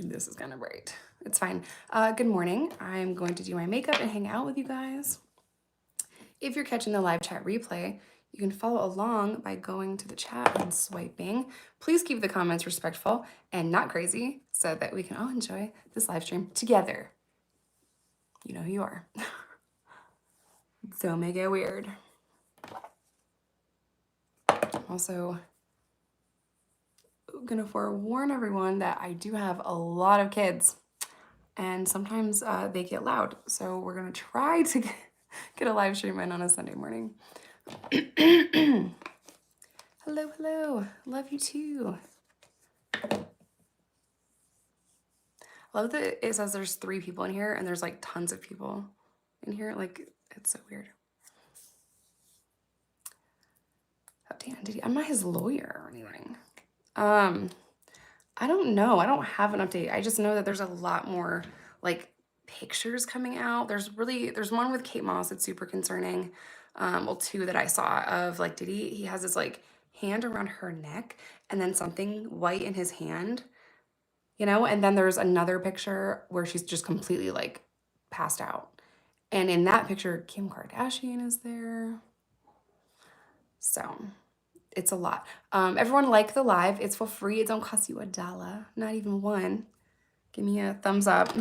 Actually, this is kind of bright. It's fine. Good morning. I'm going to do my makeup and hang out with you guys. If you're catching the live chat replay, you can follow along by going to the chat and swiping. Please keep the comments respectful and not crazy so that we can all enjoy this live stream together. You know who you are. Don't make it weird. Also, I'm gonna forewarn everyone that I do have a lot of kids and sometimes they get loud. So we're gonna try to get a live stream in on a Sunday morning. Hello, hello. Love you too. Love that it says there's 3 people in here and there's like tons of people in here. Like, it's so weird. Oh, Dan, I'm not his lawyer or anything. I don't know. I don't have an update. I just know that there's a lot more like pictures coming out. There's one with Kate Moss that's super concerning. Well, 2 that I saw of like Diddy. He has this like hand around her neck and then something white in his hand, you know? And then there's another picture where she's just completely like passed out. And in that picture, Kim Kardashian is there. So it's a lot. Everyone like the live. It's for free. It don't cost you $1, not even one. Give me a thumbs up.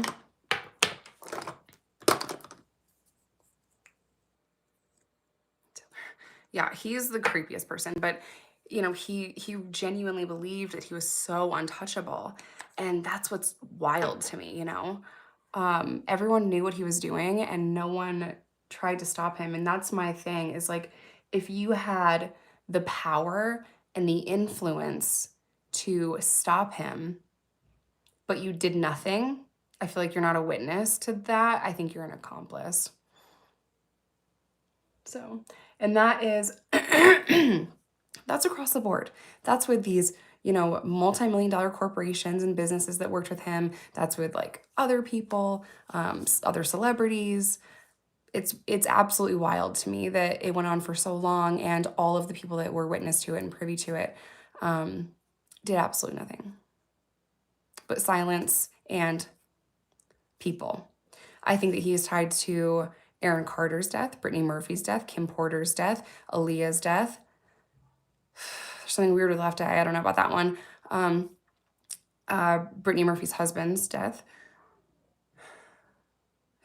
Yeah, he's the creepiest person, but you know, he genuinely believed that he was so untouchable. And that's what's wild to me, you know? Everyone knew what he was doing and no one tried to stop him. And that's my thing is like, if you had the power and the influence to stop him, but you did nothing, I feel like you're not a witness to that. I think you're an accomplice. So, and that is, that's across the board. That's with these, you know, multi-million-dollar corporations and businesses that worked with him. That's with like other people, other celebrities. It's absolutely wild to me that it went on for so long and all of the people that were witness to it and privy to it did absolutely nothing but silence and people. I think that he is tied to Aaron Carter's death, Brittany Murphy's death, Kim Porter's death, Aaliyah's death. There's something weird with Left Eye. I don't know about that one. Brittany Murphy's husband's death.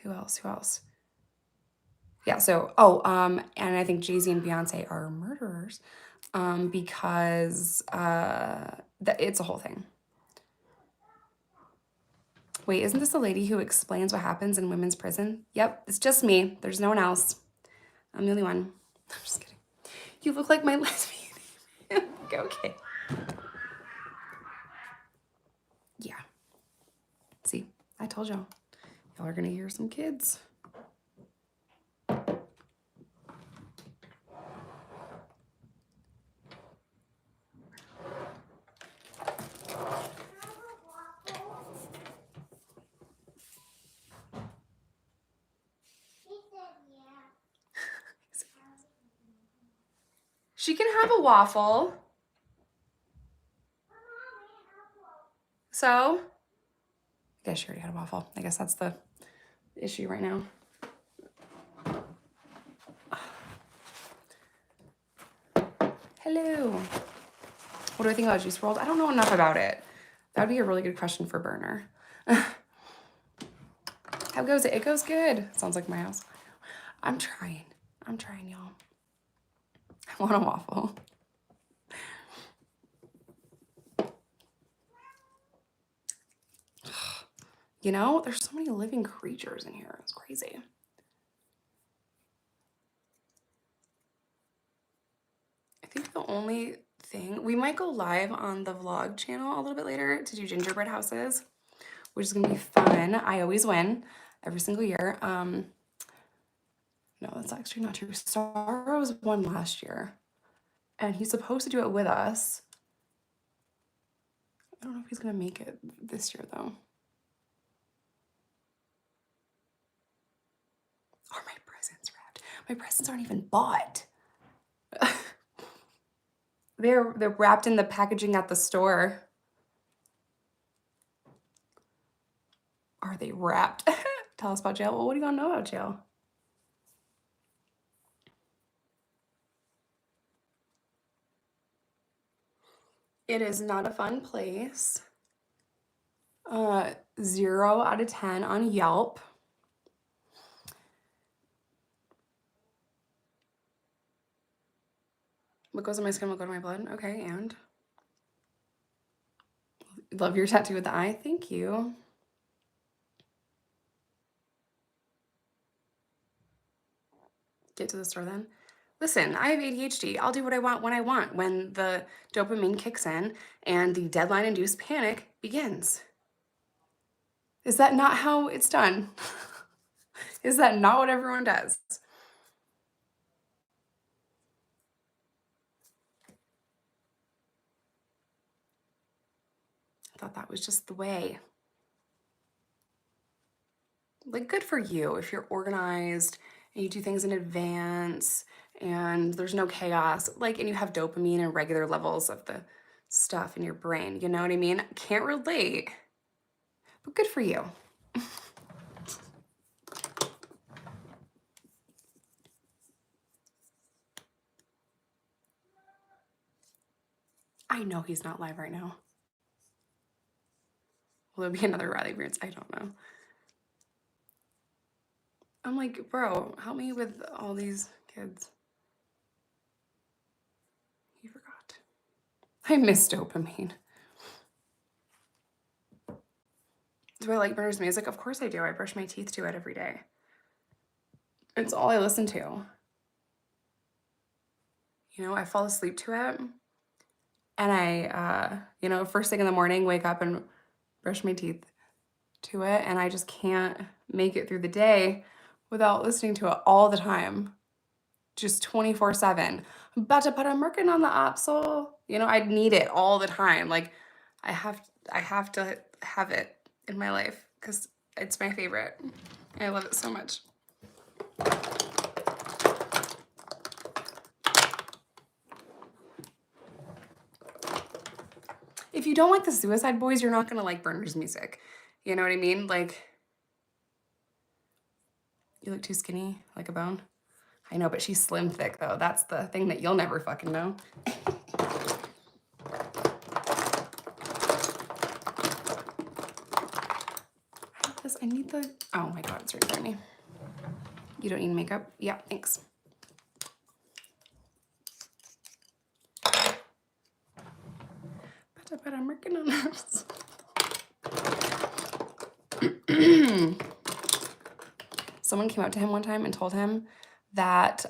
Who else? Yeah, so, and I think Jay-Z and Beyonce are murderers because it's a whole thing. Wait, isn't this the lady who explains what happens in women's prison? Yep, it's just me. There's no one else. I'm the only one. I'm just kidding. You look like my lesbian. Okay. Yeah. See, I told y'all. Y'all are gonna hear some kids. She can have a waffle. So, I guess she already had a waffle. I guess that's the issue right now. Hello. What do I think about Juice WRLD? I don't know enough about it. That would be a really good question for Burner. How goes it? It goes good. Sounds like my house. I'm trying, y'all. I want a waffle. You know, there's so many living creatures in here. It's crazy. I think the only thing, we might go live on the vlog channel a little bit later to do gingerbread houses, which is gonna be fun. I always win every single year. No, that's actually not true. Sorrows won last year and he's supposed to do it with us. I don't know if he's gonna make it this year though. Are my presents wrapped? My presents aren't even bought. They're wrapped in the packaging at the store. Are they wrapped? Tell us about jail. Well, what do you want to know about jail? It is not a fun place. 0 out of 10 on Yelp. What goes on my skin will go to my blood. Okay, and? Love your tattoo with the eye. Thank you. Get to the store then. Listen, I have ADHD. I'll do what I want when I want, when the dopamine kicks in and the deadline-induced panic begins. Is that not how it's done? Is that not what everyone does? I thought that was just the way. Like, good for you if you're organized and you do things in advance and there's no chaos, like, and you have dopamine and regular levels of the stuff in your brain. You know what I mean? Can't relate, but good for you. I know he's not live right now. Will there be another Riley Beards? I don't know. I'm like, bro, help me with all these kids. He forgot. I miss dopamine. Do I like Berners music? Of course I do. I brush my teeth to it every day. It's all I listen to. You know, I fall asleep to it. And I, you know, first thing in the morning, wake up and brush my teeth to it. And I just can't make it through the day without listening to it all the time. Just 24/7. But I'm working on the Opsol. You know, I need it all the time. Like, I have to have it in my life because it's my favorite. I love it so much. If you don't like the Suicide Boys, you're not gonna like Berners music. You know what I mean? Like, you look too skinny, like a bone. I know, but she's slim thick though. That's the thing that you'll never fucking know. I need the, oh my God, it's right in front of me. You don't need makeup? Yeah, thanks. But I'm working on this. Someone came up to him one time and told him that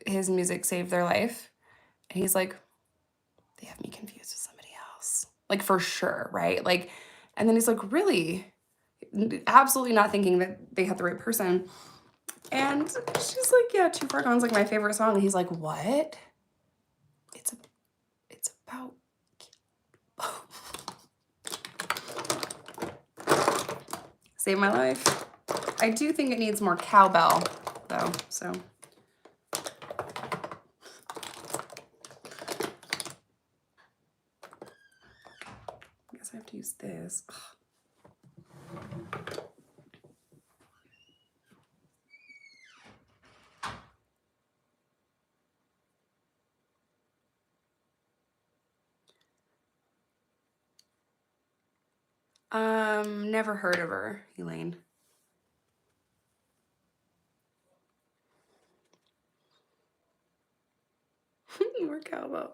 his music saved their life. And he's like, they have me confused with somebody else. Like, for sure, right? Like, and then he's like, really? Absolutely not thinking that they had the right person. And she's like, yeah, Too Far Gone's like my favorite song. And he's like, what? It's about Save my life. I do think it needs more cowbell though, so. I guess I have to use this. Never heard of her, Elaine. More cowbell.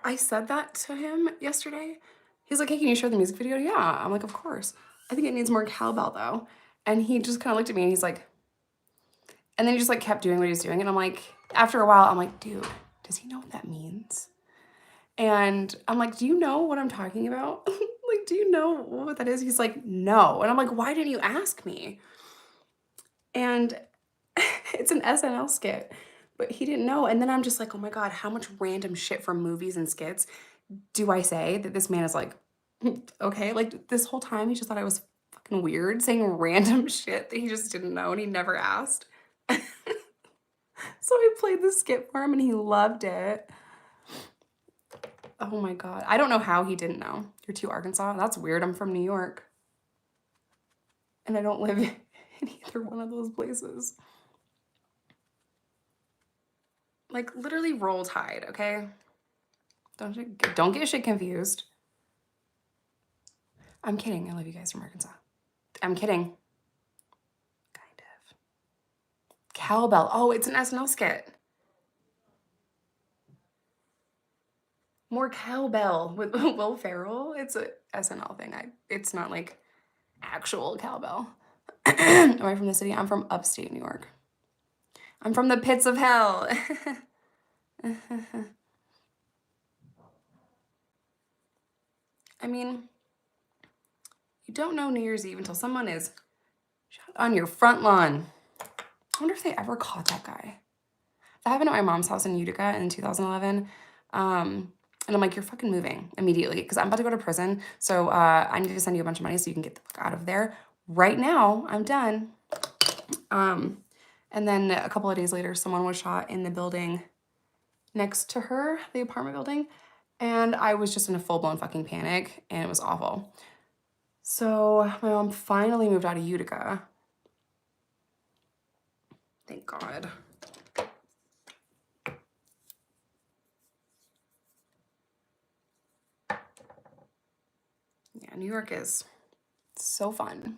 I said that to him yesterday. He's like, hey, can you share the music video? Yeah. I'm like, of course. I think it needs more cowbell though. And he just kind of looked at me and he's like, and then he just like kept doing what he was doing. And I'm like, after a while, I'm like, dude, does he know what that means? And I'm like, do you know what I'm talking about? Like, do you know what that is? He's like, no. And I'm like, why didn't you ask me? And it's an SNL skit, but he didn't know. And then I'm just like, oh my God, how much random shit from movies and skits do I say that this man is like, okay? Like, this whole time he just thought I was fucking weird saying random shit that he just didn't know and he never asked. So I played the skit for him and he loved it. Oh my God. I don't know how he didn't know. You're to Arkansas? That's weird. I'm from New York. And I don't live in either one of those places. Like, literally roll tide, okay? Don't get shit confused. I'm kidding. I love you guys from Arkansas. I'm kidding. Kind of. Cowbell. Oh, it's an SNL skit. More cowbell with Will Ferrell. It's a SNL thing. It's not like actual cowbell. Am I from the city? I'm from upstate New York. I'm from the pits of hell. I mean, you don't know New Year's Eve until someone is shot on your front lawn. I wonder if they ever caught that guy. That happened at my mom's house in Utica in 2011. And I'm like, you're fucking moving immediately because I'm about to go to prison. So I need to send you a bunch of money so you can get the fuck out of there. Right now, I'm done. And then a couple of days later, someone was shot in the building next to her, the apartment building. And I was just in a full-blown fucking panic and it was awful. So my mom finally moved out of Utica. Thank God. Yeah, New York is so fun.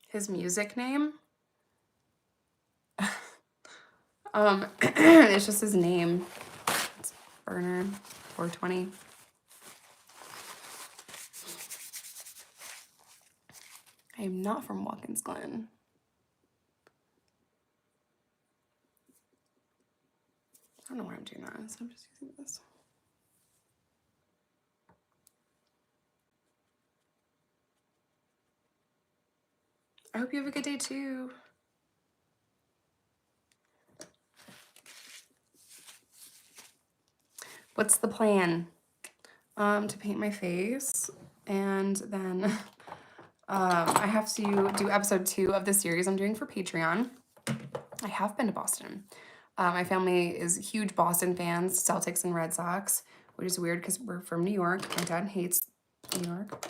His music name? It's just his name. It's Bernard 420. I am not from Watkins Glen. I don't know why I'm doing that, so I'm just using this. I hope you have a good day too. What's the plan? To paint my face, and then I have to do episode 2 of the series I'm doing for Patreon. I have been to Boston. My family is huge Boston fans, Celtics and Red Sox, which is weird because we're from New York. My dad hates New York.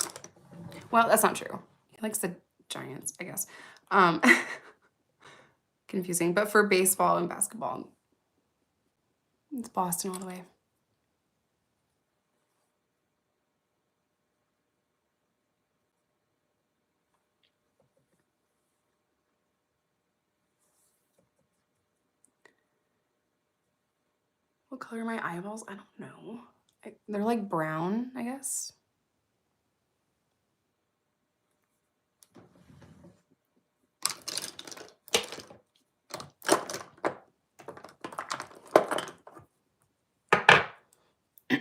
Well, that's not true. He likes the Giants, I guess. Confusing, but for baseball and basketball, it's Boston all the way. What color are my eyeballs? I don't know. They're like brown, I guess.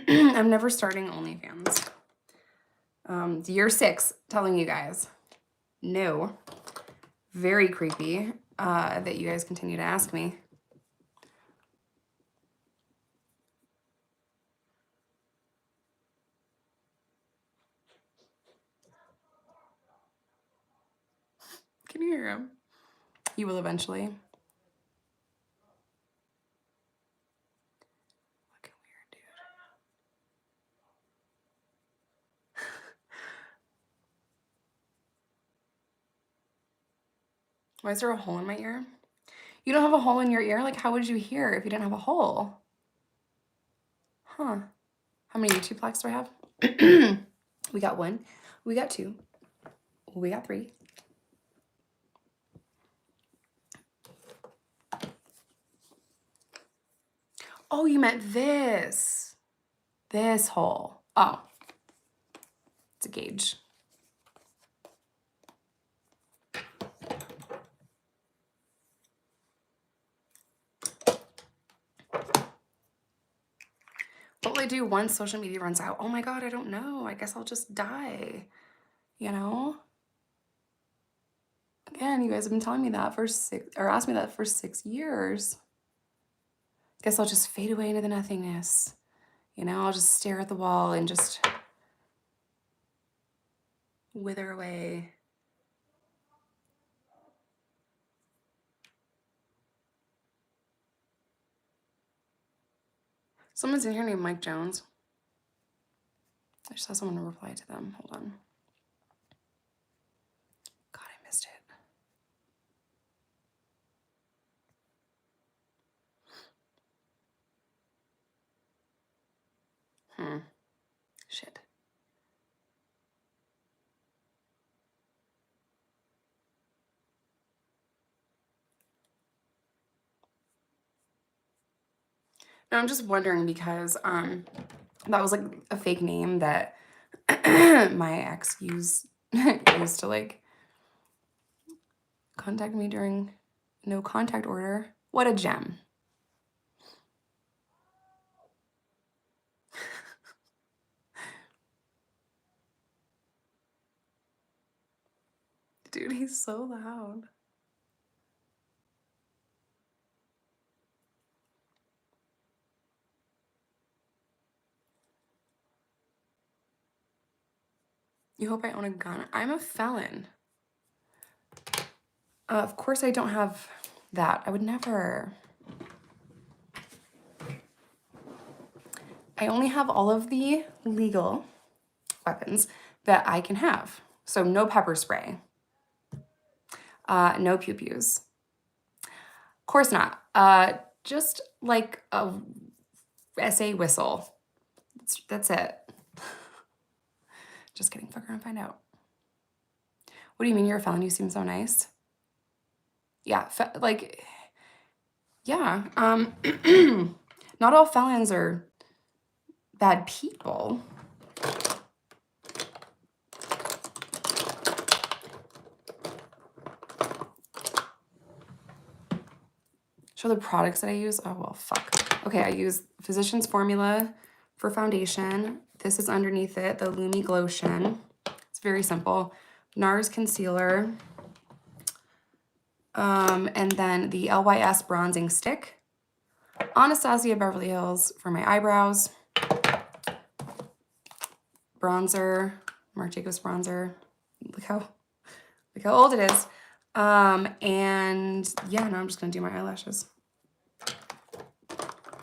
I'm never starting OnlyFans. Year 6, telling you guys. No. Very creepy that you guys continue to ask me. Can you hear him? You will eventually. Fucking weird, dude. Why is there a hole in my ear? You don't have a hole in your ear? Like, how would you hear if you didn't have a hole? Huh. How many YouTube likes do I have? We got 1. We got 2. We got 3. Oh, you meant this. This hole. Oh. It's a gauge. What will I do once social media runs out? Oh my God, I don't know. I guess I'll just die. You know? Again, you guys have been telling me that for asked me that for 6 years. Guess I'll just fade away into the nothingness. You know, I'll just stare at the wall and just wither away. Someone's in here named Mike Jones. I just saw someone reply to them. Hold on. God, I missed it. Shit. No, I'm just wondering because that was like a fake name that my ex used to like contact me during no contact order. What a gem. Dude, he's so loud. You hope I own a gun. I'm a felon. Of course I don't have that. I would never. I only have all of the legal weapons that I can have. So no pepper spray. No pew-pews. Of course not. Just like a SA whistle. That's it. Just kidding. Fuck around and find out. What do you mean you're a felon? You seem so nice. Yeah, yeah. Not all felons are bad people. Show the products that I use. Oh, well, fuck. Okay, I use Physicians Formula for foundation. This is underneath it, the Lumi Glotion. It's very simple. NARS Concealer. And then the LYS Bronzing Stick. Anastasia Beverly Hills for my eyebrows. Bronzer. Marc Jacobs bronzer. Look how old it is. And yeah, now I'm just gonna do my eyelashes.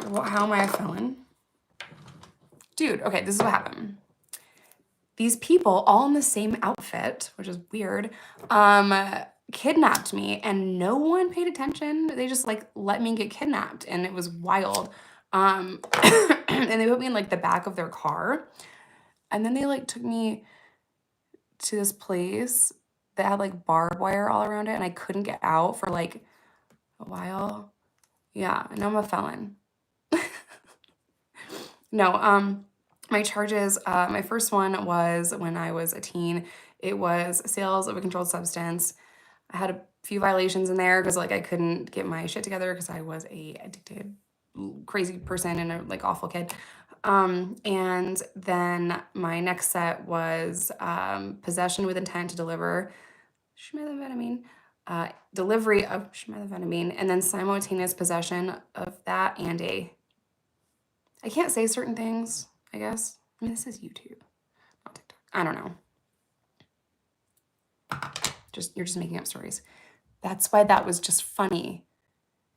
How am I a felon? Dude, okay, this is what happened. These people, all in the same outfit, which is weird, kidnapped me and no one paid attention. They just like let me get kidnapped and it was wild. And they put me in like the back of their car. And then they like took me to this place that had like barbed wire all around it and I couldn't get out for like a while. Yeah, and I'm a felon. No, my charges, my first one was when I was a teen. It was sales of a controlled substance. I had a few violations in there because like I couldn't get my shit together because I was a addicted, crazy person and a like awful kid. And then my next set was possession with intent to deliver methamphetamine, delivery of methamphetamine, and then simultaneous possession of that and I can't say certain things, I guess. I mean, this is YouTube, not TikTok. I don't know. You're just making up stories. That's why that was just funny.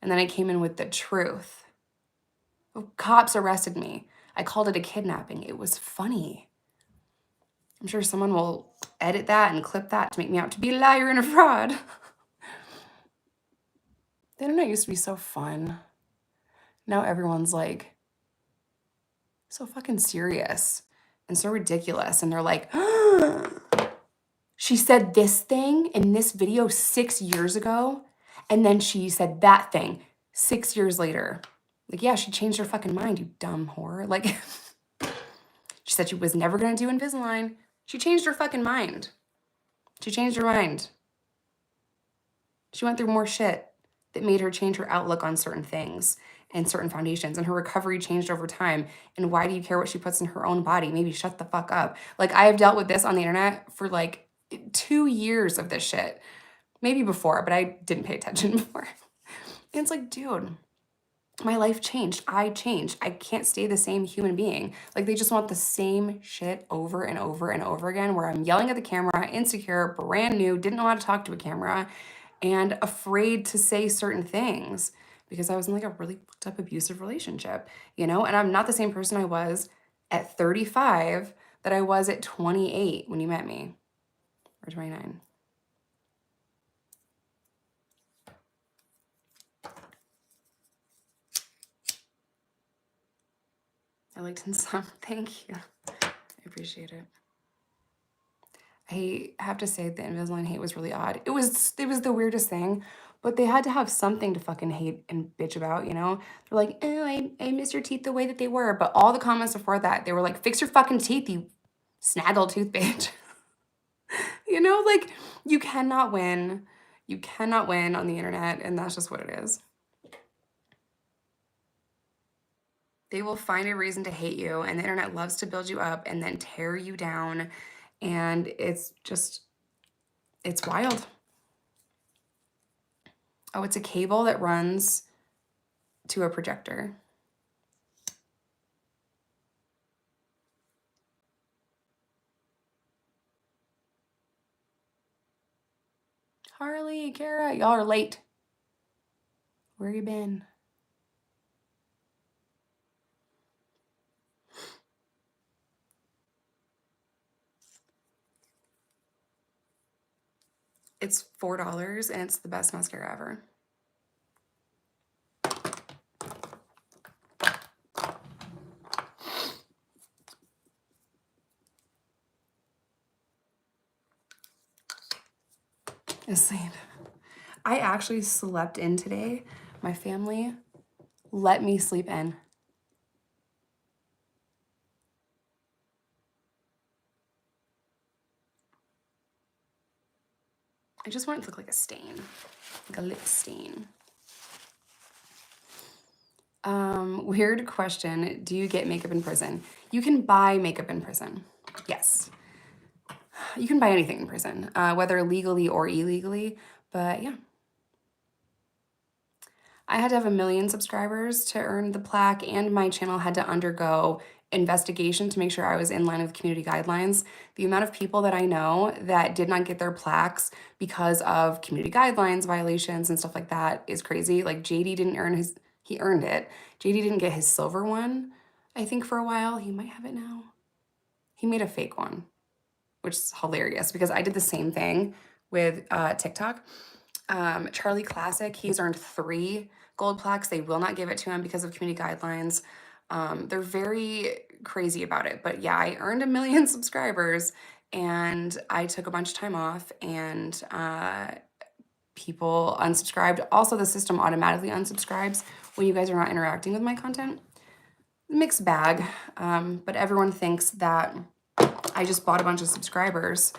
And then I came in with the truth. Oh, cops arrested me. I called it a kidnapping. It was funny. I'm sure someone will edit that and clip that to make me out to be a liar and a fraud. The internet used to be so fun. Now everyone's like so fucking serious and so ridiculous. And they're like, she said this thing in this video 6 years ago. And then she said that thing 6 years later. Like, yeah, she changed her fucking mind, you dumb whore. Like, she said she was never going to do Invisalign. She changed her fucking mind. She changed her mind. She went through more shit that made her change her outlook on certain things and certain foundations, and her recovery changed over time. And why do you care what she puts in her own body? Maybe shut the fuck up. Like, I have dealt with this on the internet for like 2 years of this shit. Maybe before, but I didn't pay attention before. And it's like, dude, my life changed. I changed. I can't stay the same human being. Like, they just want the same shit over and over and over again, where I'm yelling at the camera, insecure, brand new, didn't know how to talk to a camera, and afraid to say certain things because I was in like a really fucked up abusive relationship, you know? And I'm not the same person I was at 35 that I was at 28 when you met me, or 29. I liked in some. Thank you. I appreciate it. I have to say the Invisalign hate was really odd. It was the weirdest thing, but they had to have something to fucking hate and bitch about, you know? They're like, oh, I miss your teeth the way that they were. But all the comments before that, they were like, fix your fucking teeth, you snaggle tooth bitch. You know, like, you cannot win. You cannot win on the internet, and that's just what it is. They will find a reason to hate you, and the internet loves to build you up and then tear you down. And it's just, it's wild. Oh, it's a cable that runs to a projector. Harley, Kara, y'all are late. Where you been? It's $4 and it's the best mascara ever. Insane. I actually slept in today. My family let me sleep in. I just want it to look like a stain, like a lip stain. Weird question. Do you get makeup in prison? You can buy makeup in prison. Yes. You can buy anything in prison, whether legally or illegally, but yeah. I had to have 1 million subscribers to earn the plaque, and my channel had to undergo investigation to make sure I was in line with community guidelines. The amount of people that I know that did not get their plaques because of community guidelines violations and stuff like that is crazy. Like, JD didn't earn his, he earned it. JD didn't get his silver one, I think, for a while. He might have it now. He made a fake one, which is hilarious because I did the same thing with TikTok. Charlie Classic, he's earned 3 gold plaques. They will not give it to him because of community guidelines. They're very crazy about it. But yeah, I earned 1 million subscribers and I took a bunch of time off, and people unsubscribed. Also, the system automatically unsubscribes when you guys are not interacting with my content. Mixed bag, but everyone thinks that I just bought a bunch of subscribers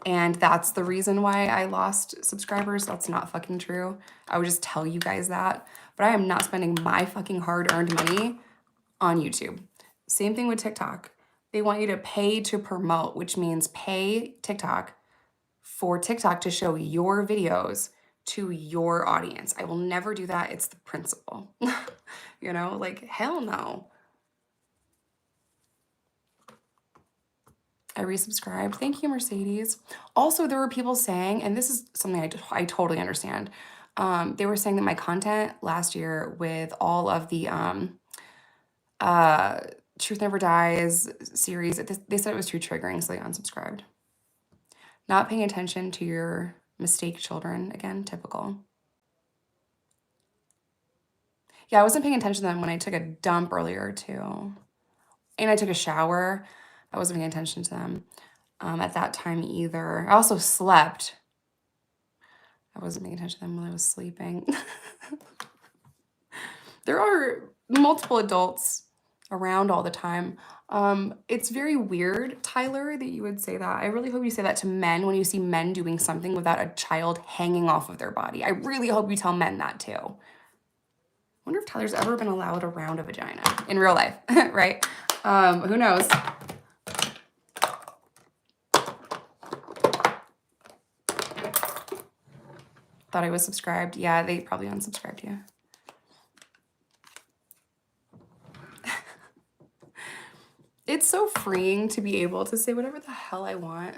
and that's the reason why I lost subscribers. That's not fucking true. I would just tell you guys that. But I am not spending my fucking hard-earned money on YouTube. Same thing with TikTok. They want you to pay to promote, which means pay TikTok for TikTok to show your videos to your audience. I will never do that. It's the principle. You know, like, hell no. I resubscribed. Thank you, Mercedes. Also, there were people saying, and this is something I totally understand. They were saying that my content last year with all of the Truth Never Dies series, they said it was too triggering, so they unsubscribed. Not paying attention to your mistake children. Again, typical. Yeah, I wasn't paying attention to them when I took a dump earlier too. And I took a shower. I wasn't paying attention to them at that time either. I also slept. I wasn't paying attention to them while I was sleeping. There are multiple adults around all the time. It's very weird, Tyler, that you would say that. I really hope you say that to men when you see men doing something without a child hanging off of their body. I really hope you tell men that too. I wonder if Tyler's ever been allowed around a vagina in real life, right? Who knows? Thought I was subscribed. Yeah, they probably unsubscribed you. It's so freeing to be able to say whatever the hell I want.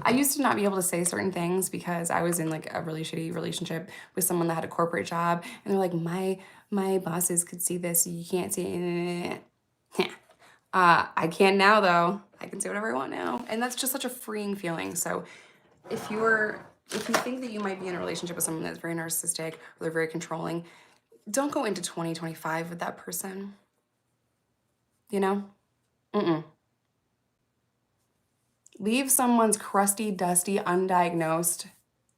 I used to not be able to say certain things because I was in like a really shitty relationship with someone that had a corporate job, and they're like, my bosses could see this, you can't see it. I can now though. I can say whatever I want now, and that's just such a freeing feeling. So if you think that you might be in a relationship with someone that's very narcissistic or they're very controlling, don't go into 2025 with that person. You know? Mm-mm. Leave someone's crusty, dusty, undiagnosed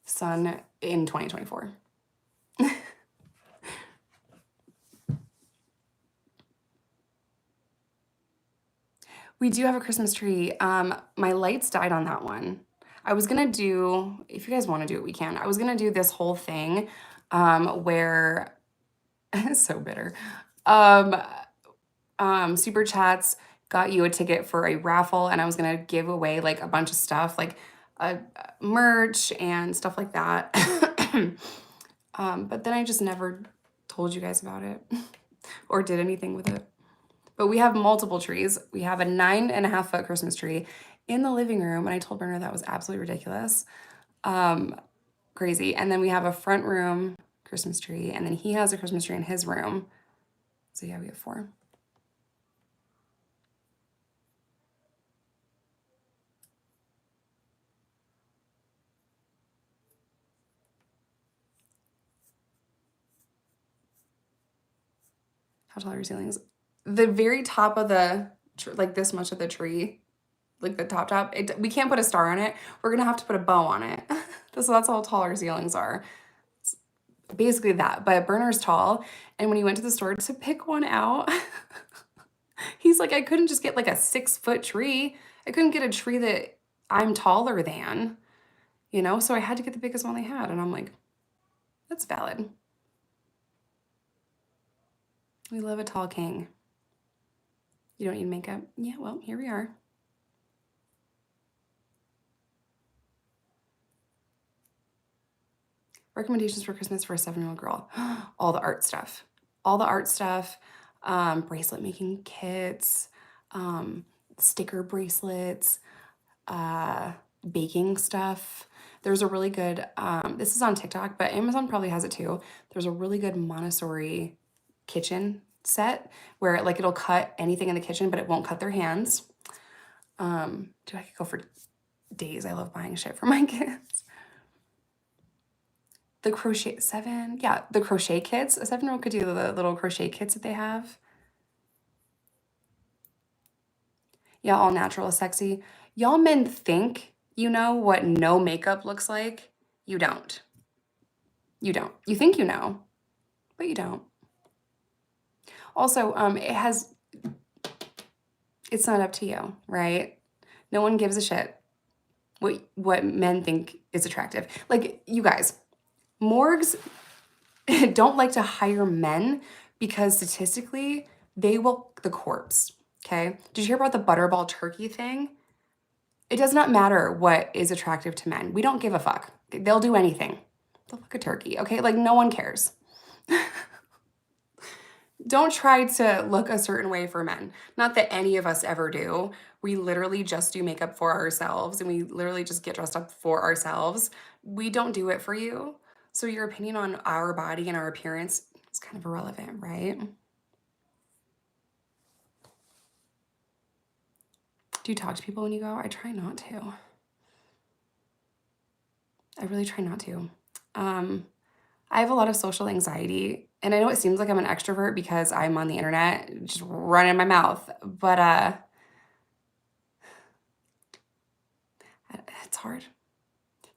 son in 2024. We do have a Christmas tree. My lights died on that one. I was gonna do, if you guys wanna do it, we can. I was gonna do this whole thing where, so bitter. Super Chats got you a ticket for a raffle, and I was gonna give away like a bunch of stuff, like merch and stuff like that. But then I just never told you guys about it or did anything with it. But we have multiple trees. We have a 9.5-foot Christmas tree in the living room, and I told Bernard that was absolutely ridiculous. Crazy. And then we have a front room Christmas tree, and then he has a Christmas tree in his room. So yeah, we have 4. How tall are your ceilings? The very top of the, like this much of the tree, like the top, we can't put a star on it. We're gonna have to put a bow on it. So that's how tall our ceilings are. It's basically that, but Bernard's tall. And when he went to the store to pick one out, he's like, I couldn't just get like a 6-foot tree. I couldn't get a tree that I'm taller than, you know? So I had to get the biggest one they had. And I'm like, that's valid. We love a tall king. You don't need makeup? Yeah, well, here we are. Recommendations for Christmas for a 7-year-old girl. All the art stuff. All the art stuff. Bracelet making kits. Sticker bracelets. Baking stuff. There's a really good, this is on TikTok, but Amazon probably has it too. There's a really good Montessori kitchen set where like it'll cut anything in the kitchen, but it won't cut their hands. Dude, I could go for days. I love buying shit for my kids. The crochet, 7, yeah, the crochet kits. A 7-year-old could do the little crochet kits that they have. Yeah, all natural is sexy. Y'all men think you know what no makeup looks like. You don't. You don't. You think you know, but you don't. Also, it's not up to you, right? No one gives a shit what men think is attractive. Like, you guys, morgues don't like to hire men because statistically they will the corpse. Okay. Did you hear about the butterball turkey thing? It does not matter what is attractive to men. We don't give a fuck. They'll do anything. They'll fuck a turkey. Okay. Like, no one cares. Don't try to look a certain way for men. Not that any of us ever do. We literally just do makeup for ourselves, and we literally just get dressed up for ourselves. We don't do it for you. So your opinion on our body and our appearance is kind of irrelevant, right? Do you talk to people when you go? I try not to. I really try not to. I have a lot of social anxiety, and I know it seems like I'm an extrovert because I'm on the internet just running my mouth, but it's hard.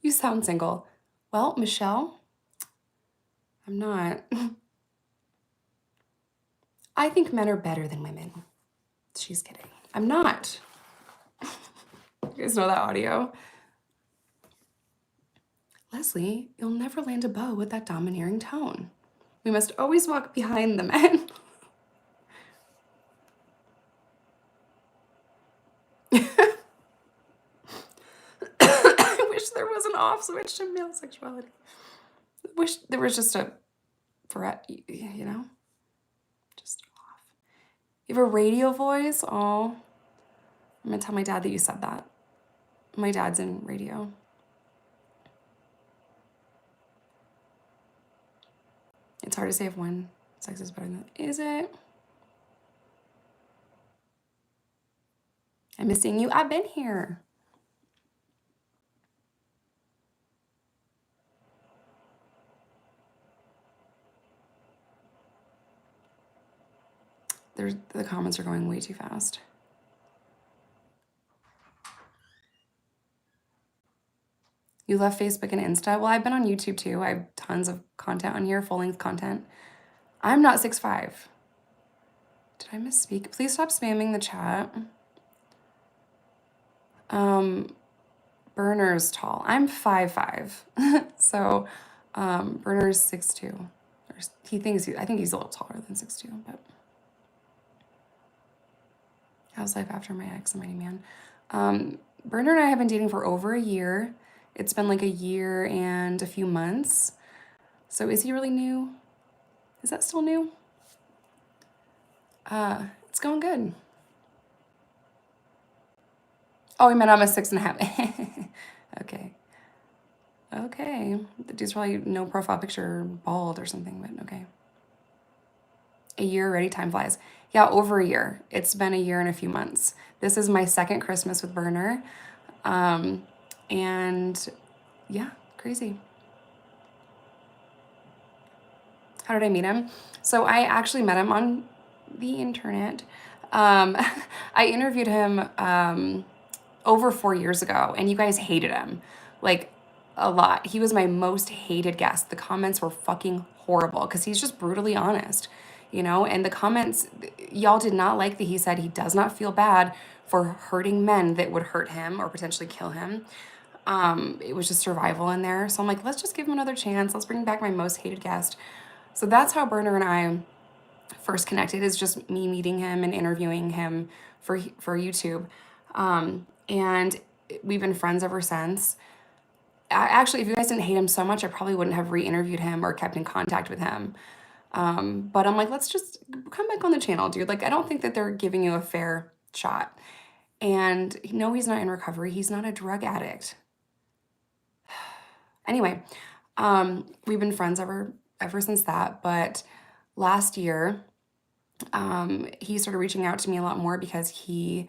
You sound single. Well, Michelle, I'm not. I think men are better than women. She's kidding. I'm not. You guys know that audio? Leslie, you'll never land a beau with that domineering tone. We must always walk behind the men. there was an off switch to male sexuality. Wish there was just a, you know, just off. You have a radio voice? Oh, I'm gonna tell my dad that you said that. My dad's in radio. It's hard to say if one sex is better than, is it? I'm missing you. I've been here. The comments are going way too fast. You left Facebook and Insta? Well, I've been on YouTube too. I have tons of content on here, full-length content. I'm not 6'5". Did I misspeak? Please stop spamming the chat. Burner's tall. I'm 5'5". So Burner's 6'2". I think he's a little taller than 6'2", but how's life after my ex, a mighty man? Burner and I have been dating for over a year. It's been like a year and a few months. So is he really new? Is that still new? It's going good. Oh, I meant I'm a 6.5. Okay. Okay. The dude's probably no profile picture, bald or something, but okay. A year already, time flies. Yeah, over a year. It's been a year and a few months. This is my second Christmas with Burner. And yeah, crazy. How did I meet him? So I actually met him on the internet. I interviewed him over 4 years ago, and you guys hated him, like a lot. He was my most hated guest. The comments were fucking horrible because he's just brutally honest, you know? And the comments, y'all did not like that he said he does not feel bad for hurting men that would hurt him or potentially kill him. It was just survival in there. So I'm like, let's just give him another chance. Let's bring back my most hated guest. So that's how Burner and I first connected, is just me meeting him and interviewing him for YouTube. And we've been friends ever since. Actually, if you guys didn't hate him so much, I probably wouldn't have re-interviewed him or kept in contact with him. But I'm like, let's just come back on the channel, dude. Like, I don't think that they're giving you a fair shot. And no, he's not in recovery. He's not a drug addict. Anyway, we've been friends ever since that. But last year, he started reaching out to me a lot more because he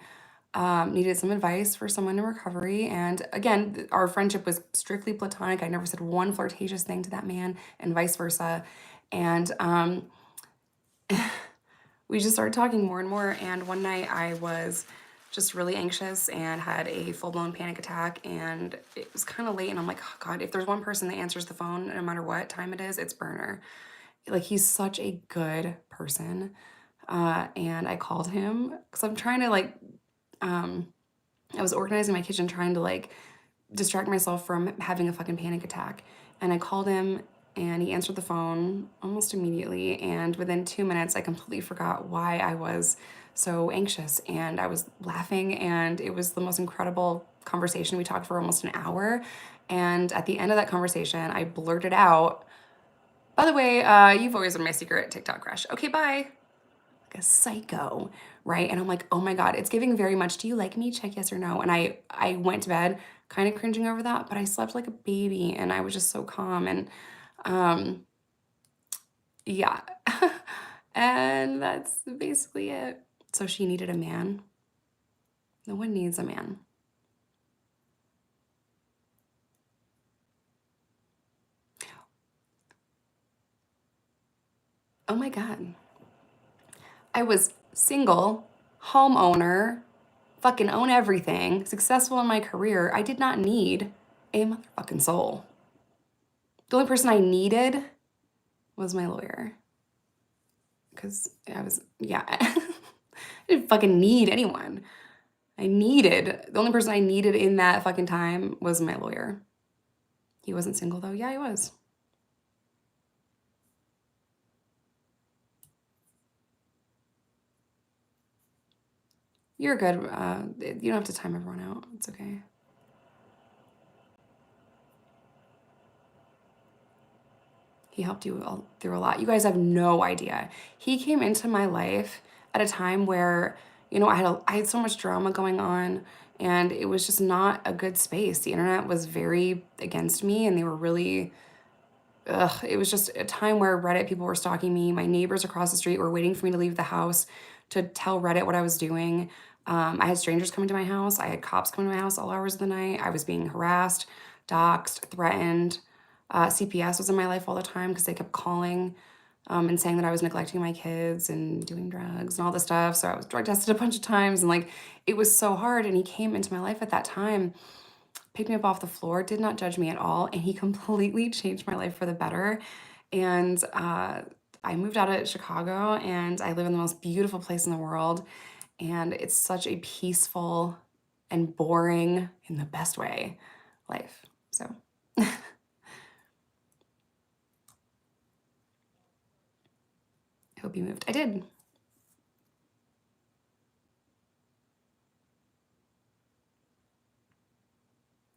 needed some advice for someone in recovery. And again, our friendship was strictly platonic. I never said one flirtatious thing to that man, and vice versa. And we just started talking more and more. And one night I was just really anxious and had a full-blown panic attack, and it was kind of late, and I'm like, oh God, if there's one person that answers the phone no matter what time it is, it's Burner. Like, he's such a good person. And I called him because I'm trying to like, I was organizing my kitchen, trying to like distract myself from having a fucking panic attack. And I called him, and he answered the phone almost immediately. And within 2 minutes, I completely forgot why I was so anxious, and I was laughing, and it was the most incredible conversation. We talked for almost an hour. And at the end of that conversation, I blurted out, by the way, you've always been my secret TikTok crush. Okay, bye. Like a psycho, right? And I'm like, oh my God, it's giving very much, do you like me? Check yes or no. And I went to bed kind of cringing over that, but I slept like a baby, and I was just so calm. And yeah. And that's basically it. So she needed a man. No one needs a man. Oh my God. I was single, homeowner, fucking own everything, successful in my career. I did not need a motherfucking soul. The only person I needed was my lawyer. Because I didn't fucking need anyone. The only person I needed in that fucking time was my lawyer. He wasn't single though. Yeah, he was. You're good. You don't have to time everyone out. It's okay. He helped you all through a lot. You guys have no idea. He came into my life at a time where, you know, I had so much drama going on and it was just not a good space. The internet was very against me and they were really, it was just a time where Reddit people were stalking me. My neighbors across the street were waiting for me to leave the house to tell Reddit what I was doing. I had strangers coming to my house. I had cops coming to my house all hours of the night. I was being harassed, doxxed, threatened. CPS was in my life all the time because they kept calling and saying that I was neglecting my kids and doing drugs and all this stuff. So I was drug tested a bunch of times and like it was so hard. And he came into my life at that time, picked me up off the floor, did not judge me at all, and he completely changed my life for the better. And I moved out of Chicago and I live in the most beautiful place in the world. And it's such a peaceful and boring, in the best way, life. So I hope you moved. I did.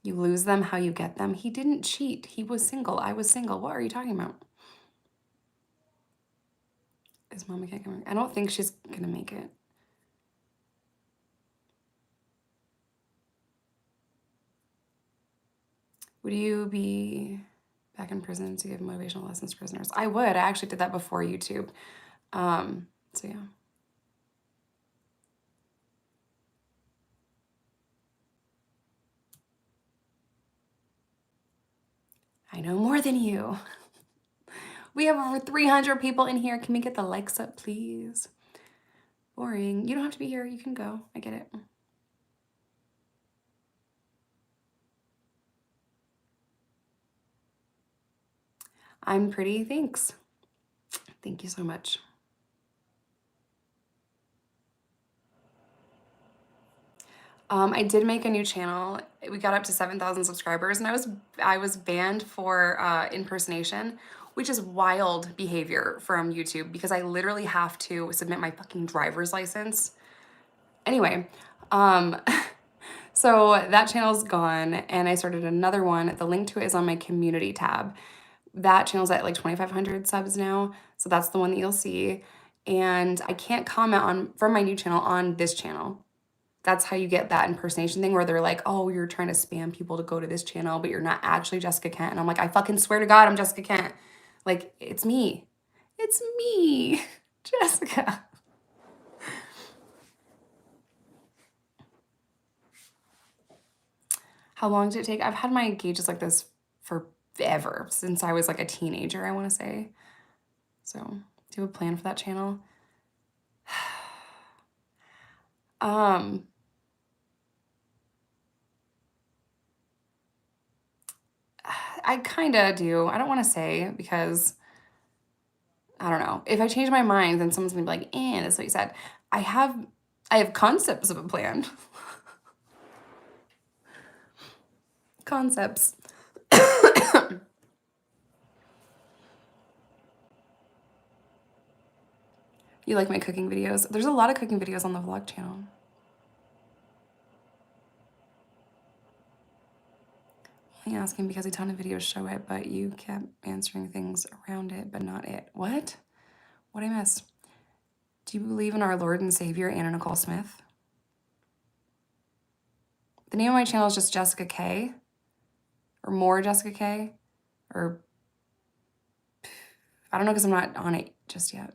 You lose them, how you get them. He didn't cheat. He was single. I was single. What are you talking about? Is Mama Kate coming? I don't think she's gonna make it. Would you be back in prison to give motivational lessons to prisoners? I would. I actually did that before YouTube. So yeah. I know more than you. We have over 300 people in here. Can we get the likes up, please? Boring. You don't have to be here. You can go. I get it. I'm pretty. Thanks. Thank you so much. I did make a new channel. We got up to 7,000 subscribers and I was banned for impersonation, which is wild behavior from YouTube because I literally have to submit my fucking driver's license. Anyway, so that channel's gone and I started another one. The link to it is on my community tab. That channel's at like 2,500 subs now. So that's the one that you'll see. And I can't comment on from my new channel on this channel. That's how you get that impersonation thing where they're like, oh, you're trying to spam people to go to this channel, but you're not actually Jessica Kent. And I'm like, I fucking swear to God, I'm Jessica Kent. Like, it's me. It's me, Jessica. How long did it take? I've had my gauges like this forever, since I was like a teenager, I want to say. So, do you have a plan for that channel? I kind of do. I don't want to say because I don't know. If I change my mind, then someone's gonna be like, that's what you said. I have concepts of a plan. Concepts. You like my cooking videos? There's a lot of cooking videos on the vlog channel. Only asking because a ton of videos show it, but you kept answering things around it, but not it. What? What'd I miss? Do you believe in our Lord and Savior, Anna Nicole Smith? The name of my channel is just Jessica K. Or more Jessica K. Or I don't know because I'm not on it just yet.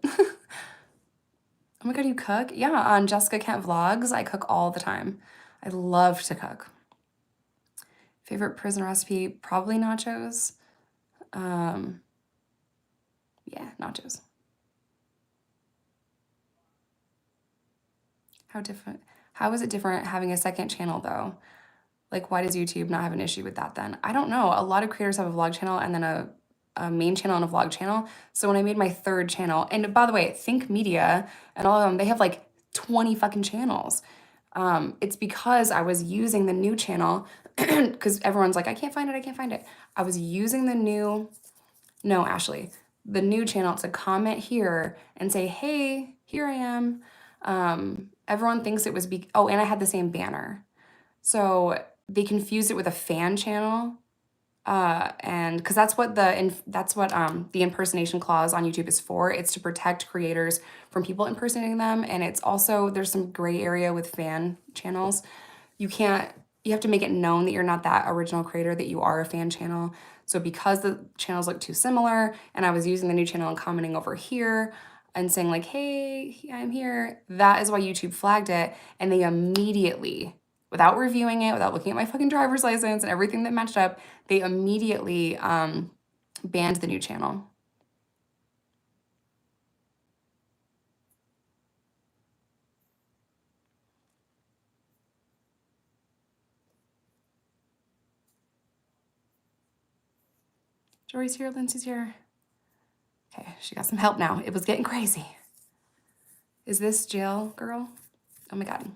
Oh my God, you cook? Yeah, on Jessica Kent Vlogs, I cook all the time. I love to cook. Favorite prison recipe? Probably nachos. Yeah, nachos. How is it different having a second channel though? Like, why does YouTube not have an issue with that then? I don't know. A lot of creators have a vlog channel and then a main channel and a vlog channel. So when I made my third channel, and by the way, Think Media and all of them, they have like 20 fucking channels. It's because I was using the new channel because everyone's like, I can't find it, I can't find it. I was using the new channel to comment here and say, hey, here I am. Everyone thinks it was, and I had the same banner. So they confused it with a fan channel. And because that's what the impersonation clause on YouTube is for. It's to protect creators from people impersonating them. And it's also, there's some gray area with fan channels. You have to make it known that you're not that original creator, that you are a fan channel. So because the channels look too similar, and I was using the new channel and commenting over here and saying like, hey, I'm here, that is why YouTube flagged it. And they immediately, without reviewing it, without looking at my fucking driver's license and everything that matched up, they immediately banned the new channel. Jory's here, Lindsay's here. Okay, she got some help now. It was getting crazy. Is this jail girl? Oh my God.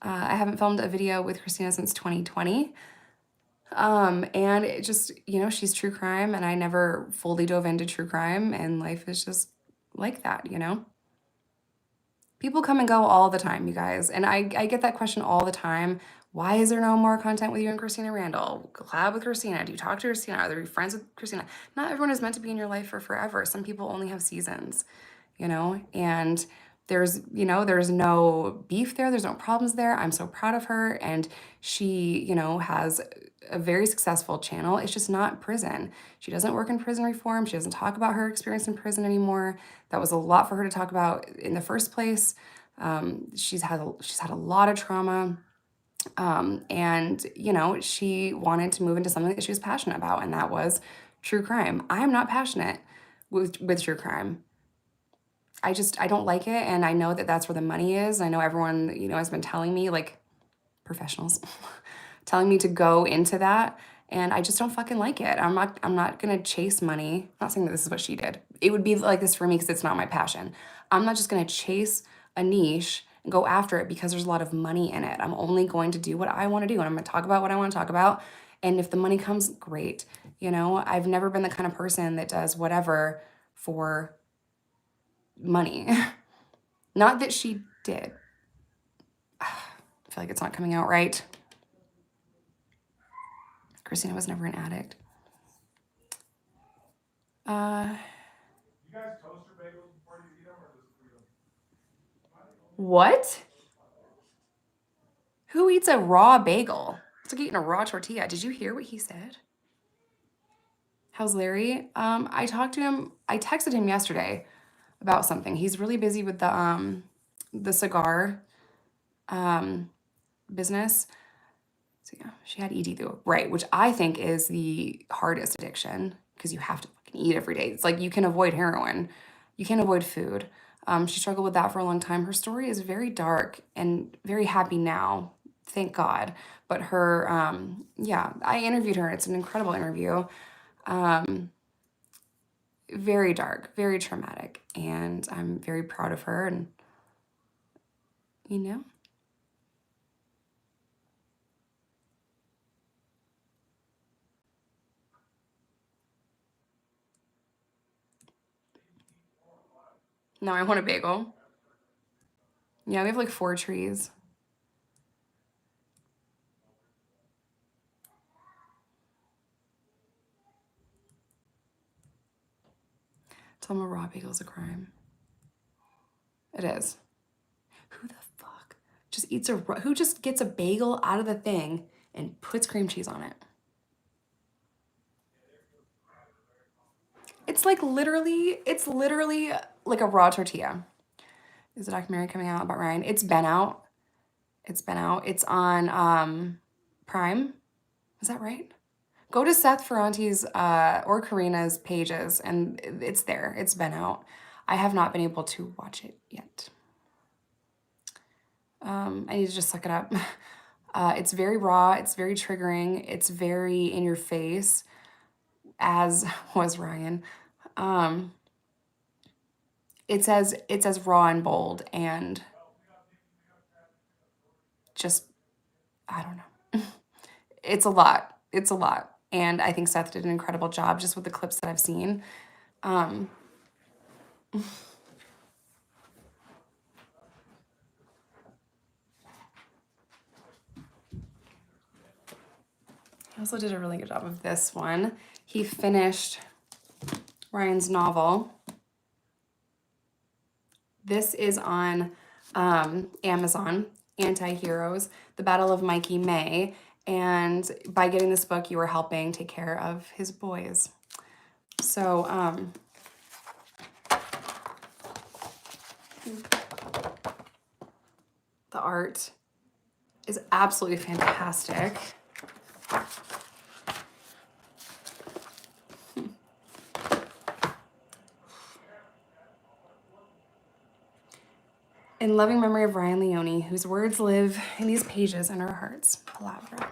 I haven't filmed a video with Christina since 2020. And it just, she's true crime, and I never fully dove into true crime, and life is just like that, People come and go all the time, you guys. And I get that question all the time. Why is there no more content with you and Christina Randall? Collab with Christina. Do you talk to Christina? Are there friends with Christina? Not everyone is meant to be in your life for forever. Some people only have seasons, and there's no beef there. There's no problems there. I'm so proud of her. And she, has a very successful channel. It's just not prison. She doesn't work in prison reform. She doesn't talk about her experience in prison anymore. That was a lot for her to talk about in the first place. She's had a lot of trauma. And she wanted to move into something that she was passionate about, and that was true crime. I am not passionate with true crime. I don't like it, and I know that that's where the money is. I know everyone, has been telling me, like professionals, telling me to go into that, and I just don't fucking like it. I'm not gonna chase money. I'm not saying that this is what she did. It would be like this for me because it's not my passion. I'm not just gonna chase a niche and go after it because there's a lot of money in it. I'm only going to do what I want to do, and I'm gonna talk about what I want to talk about. And if the money comes, great. I've never been the kind of person that does whatever for money. Not that she did. I feel like it's not coming out right. Christina was never an addict. You guys toast your bagels before you eat them, or just eat them? What? Who eats a raw bagel? It's like eating a raw tortilla. Did you hear what he said? How's Larry? I talked to him. I texted him yesterday about something. He's really busy with the cigar business. So yeah, she had ED though, right? Which I think is the hardest addiction because you have to fucking eat every day. It's like you can avoid heroin, you can't avoid food. She struggled with that for a long time. Her story is very dark and very happy now, thank God. But her, yeah, I interviewed her. It's an incredible interview. Very dark, very traumatic, and I'm very proud of her. And no, I want a bagel. Yeah, we have like 4 trees. Tell them a raw bagel is a crime. It is. Who the fuck just eats who just gets a bagel out of the thing and puts cream cheese on it? It's literally like a raw tortilla. There's a documentary coming out about Ryan. It's been out. It's on Prime. Is that right? Go to Seth Ferrante's or Karina's pages, and it's there. It's been out. I have not been able to watch it yet. I need to just suck it up. It's very raw. It's very triggering. It's very in your face, as was Ryan. It's as raw and bold, and just, I don't know. It's a lot. It's a lot. And I think Seth did an incredible job just with the clips that I've seen. also did a really good job of this one. He finished Ryan's novel. This is on Amazon, Anti-Heroes, The Battle of Mikey May. And by getting this book, you are helping take care of his boys. So, the art is absolutely fantastic. In loving memory of Ryan Leone, whose words live in these pages in our hearts. Palabra.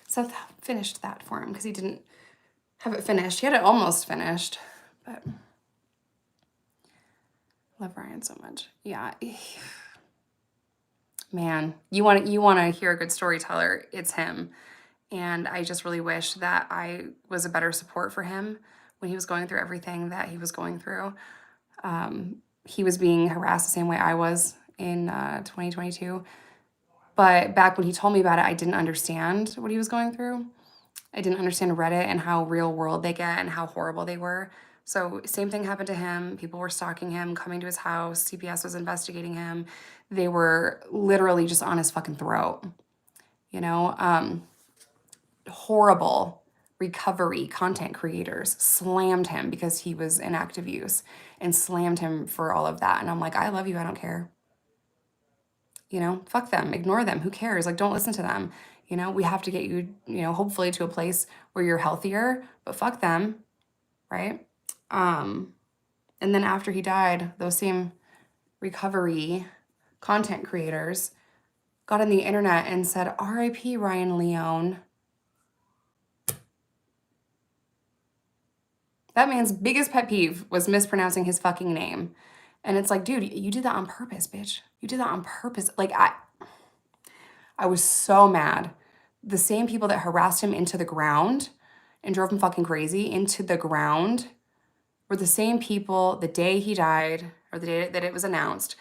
Seth finished that for him because he didn't have it finished. He had it almost finished, but love Ryan so much. Yeah. Man, you want to hear a good storyteller, it's him. And I just really wish that I was a better support for him when he was going through everything that he was going through. He was being harassed the same way I was in 2022. But back when he told me about it, I didn't understand what he was going through. I didn't understand Reddit and how real world they get and how horrible they were. So same thing happened to him. People were stalking him, coming to his house. CPS was investigating him. They were literally just on his fucking throat. You know, horrible recovery content creators slammed him because he was in active use and slammed him for all of that. And I'm like, I love you. I don't care. You know, fuck them, ignore them. Who cares? Like, don't listen to them. You know, we have to get you, you know, hopefully to a place where you're healthier, but fuck them. Right. And then after he died, those same recovery content creators got on the internet and said, R.I.P. Ryan Leone. That man's biggest pet peeve was mispronouncing his fucking name. And it's like, dude, you did that on purpose, bitch. You did that on purpose. Like, I was so mad. The same people that harassed him into the ground and drove him fucking crazy into the ground were the same people the day he died, or the day that it was announced,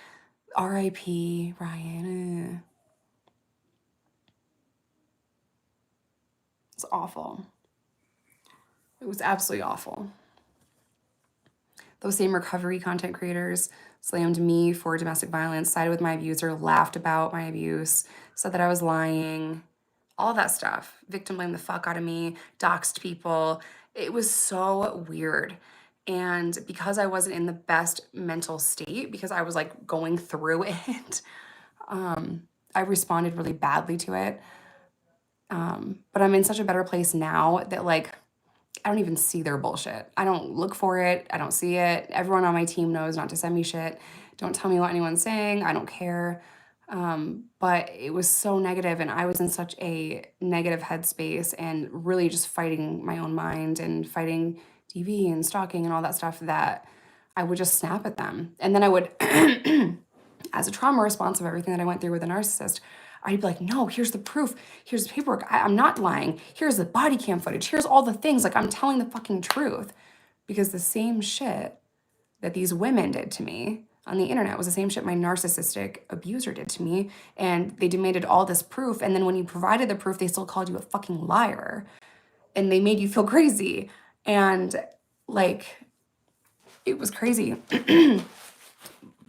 R.I.P. Ryan. It's awful. It was absolutely awful. Those same recovery content creators slammed me for domestic violence, sided with my abuser, laughed about my abuse, said that I was lying, all that stuff. Victim blamed the fuck out of me, doxed people. It was so weird. And because I wasn't in the best mental state, because I was like going through it, I responded really badly to it. But I'm in such a better place now that like, I don't even see their bullshit. I don't look for it. I don't see it. Everyone on my team knows not to send me shit. Don't tell me what anyone's saying. I don't care. But it was so negative, and I was in such a negative headspace and really just fighting my own mind and fighting TV and stalking and all that stuff that I would just snap at them. And then I would, as a trauma response of everything that I went through with a narcissist, I'd be like, no, here's the proof. Here's the paperwork. I'm not lying. Here's the body cam footage. Here's all the things. Like, I'm telling the fucking truth. Because the same shit that these women did to me on the internet was the same shit my narcissistic abuser did to me. And they demanded all this proof. And then when you provided the proof, they still called you a fucking liar. And they made you feel crazy. And like, it was crazy.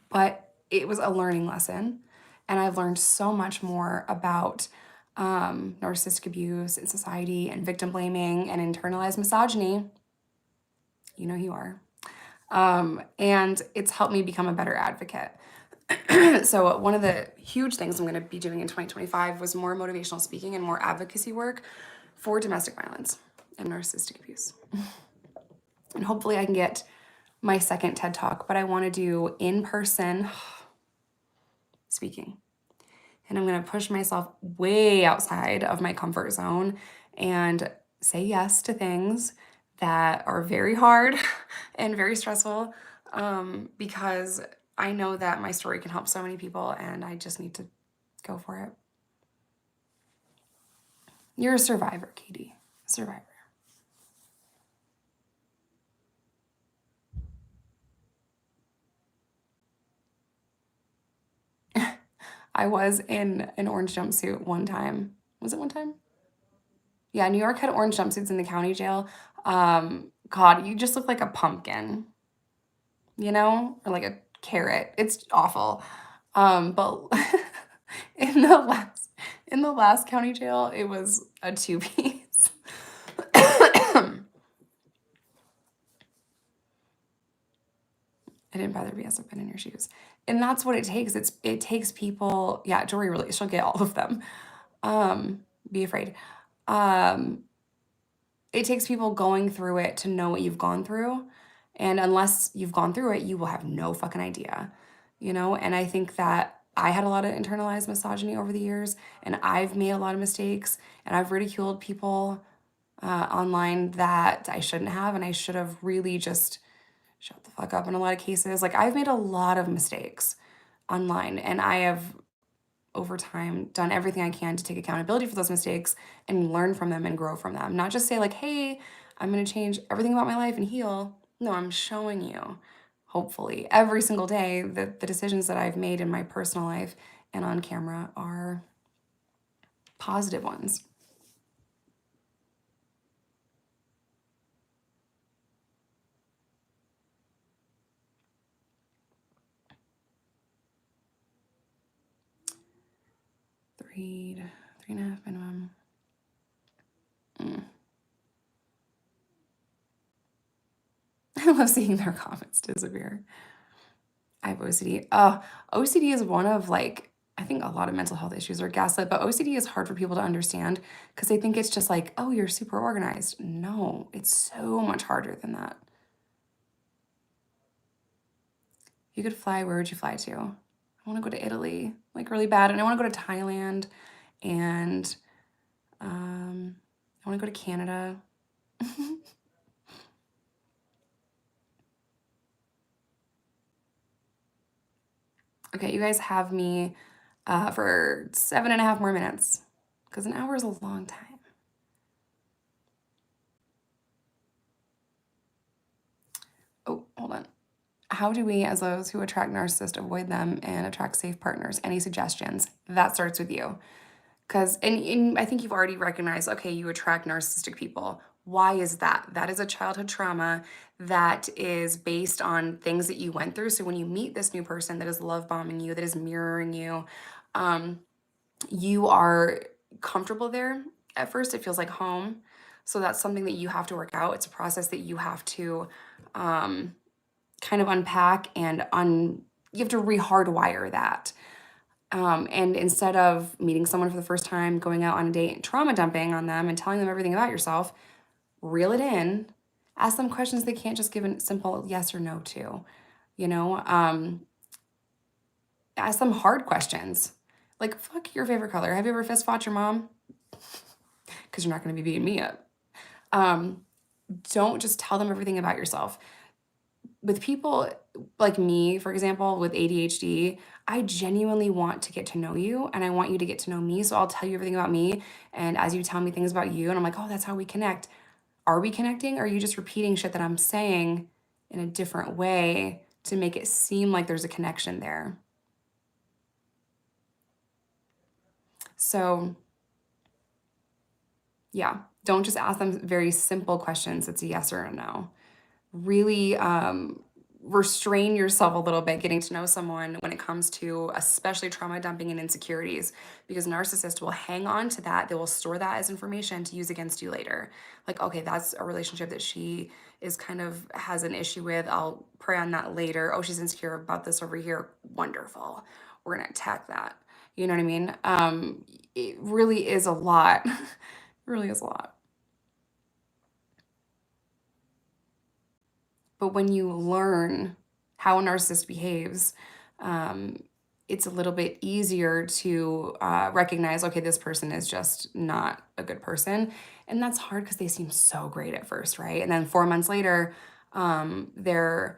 But it was a learning lesson. And I've learned so much more about narcissistic abuse in society and victim blaming and internalized misogyny. You know who you are. And it's helped me become a better advocate. So one of the huge things I'm going to be doing in 2025 was more motivational speaking and more advocacy work for domestic violence and narcissistic abuse. And hopefully I can get my second TED Talk, but I want to do in-person speaking. And I'm going to push myself way outside of my comfort zone and say yes to things that are very hard and very stressful, because I know that my story can help so many people, and I just need to go for it. You're a survivor, Katie. A survivor. I was in an orange jumpsuit one time. Was it one time? Yeah, New York had orange jumpsuits in the county jail. God, you just look like a pumpkin, you know, or like a carrot. It's awful. But in the last in the last county jail, it was a two-piece. I didn't bother BS. I've been in your shoes. And that's what it takes. It takes people, yeah, Jory really, she'll get all of them. Be afraid. Um, it takes people going through it to know what you've gone through. And unless you've gone through it, you will have no fucking idea, you know? And I think that I had a lot of internalized misogyny over the years, and I've made a lot of mistakes, and I've ridiculed people online that I shouldn't have, and I should have really just shut the fuck up in a lot of cases. Like, I've made a lot of mistakes online, and I have over time done everything I can to take accountability for those mistakes and learn from them and grow from them. Not just say like, hey, I'm going to change everything about my life and heal. No, I'm showing you, hopefully, every single day that the decisions that I've made in my personal life and on camera are positive ones. Three and a half minimum. I love seeing their comments disappear. I have OCD. OCD is one of like, I think a lot of mental health issues are gaslit, but OCD is hard for people to understand because they think it's just like, oh, you're super organized. No, it's so much harder than that. If you could fly, where would you fly to? I want to go to Italy, like really bad. And I want to go to Thailand, and I want to go to Canada. Okay, you guys have me for 7.5 more minutes because an hour is a long time. Oh, hold on. How do we, as those who attract narcissists, avoid them and attract safe partners? Any suggestions? That starts with you. Because, and I think you've already recognized, okay, you attract narcissistic people. Why is that? That is a childhood trauma that is based on things that you went through. So when you meet this new person that is love bombing you, that is mirroring you, you are comfortable there. At first, it feels like home. So that's something that you have to work out. It's a process that you have to kind of unpack and you have to re-hardwire that. And instead of meeting someone for the first time, going out on a date and trauma dumping on them and telling them everything about yourself, reel it in, ask them questions they can't just give a simple yes or no to, you know, ask them hard questions. Like, fuck your favorite color. Have you ever fist fought your mom? Because you're not going to be beating me up. Don't just tell them everything about yourself. With people like me, for example, with ADHD, I genuinely want to get to know you and I want you to get to know me. So I'll tell you everything about me. And as you tell me things about you, and I'm like, oh, that's how we connect. Are we connecting? Or are you just repeating shit that I'm saying in a different way to make it seem like there's a connection there? So yeah, don't just ask them very simple questions. It's a yes or a no. Really restrain yourself a little bit getting to know someone when it comes to especially trauma dumping and insecurities, because narcissists will hang on to that. They will store that as information to use against you later. Like, okay, that's a relationship that she is kind of has an issue with. I'll prey on that later. Oh, she's insecure about this over here. Wonderful. We're going to attack that. You know what I mean? It really is a lot. It really is a lot. But when you learn how a narcissist behaves, it's a little bit easier to recognize, okay, this person is just not a good person. And that's hard because they seem so great at first, right? And then 4 months later, they're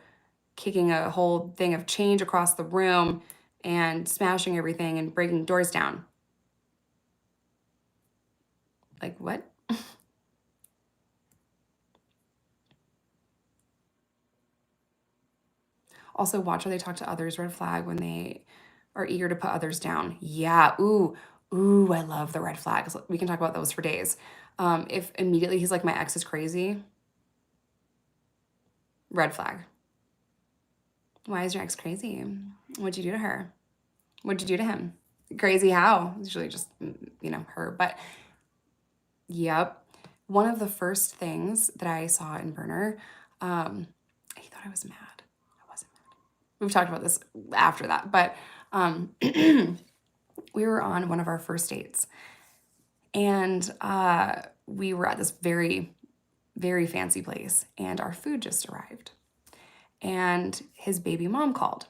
kicking a whole thing of change across the room and smashing everything and breaking doors down. Like, what? Also, watch how they talk to others. Red flag when they are eager to put others down. Yeah. Ooh, I love the red flags. We can talk about those for days. If immediately he's like, my ex is crazy, red flag. Why is your ex crazy? What'd you do to her? What'd you do to him? Crazy how? Usually just, her. But yep. One of the first things that I saw in Burner, he thought I was mad. I wasn't mad. We've talked about this after that, but we were on one of our first dates, and we were at this very, very fancy place, and our food just arrived. And his baby mom called.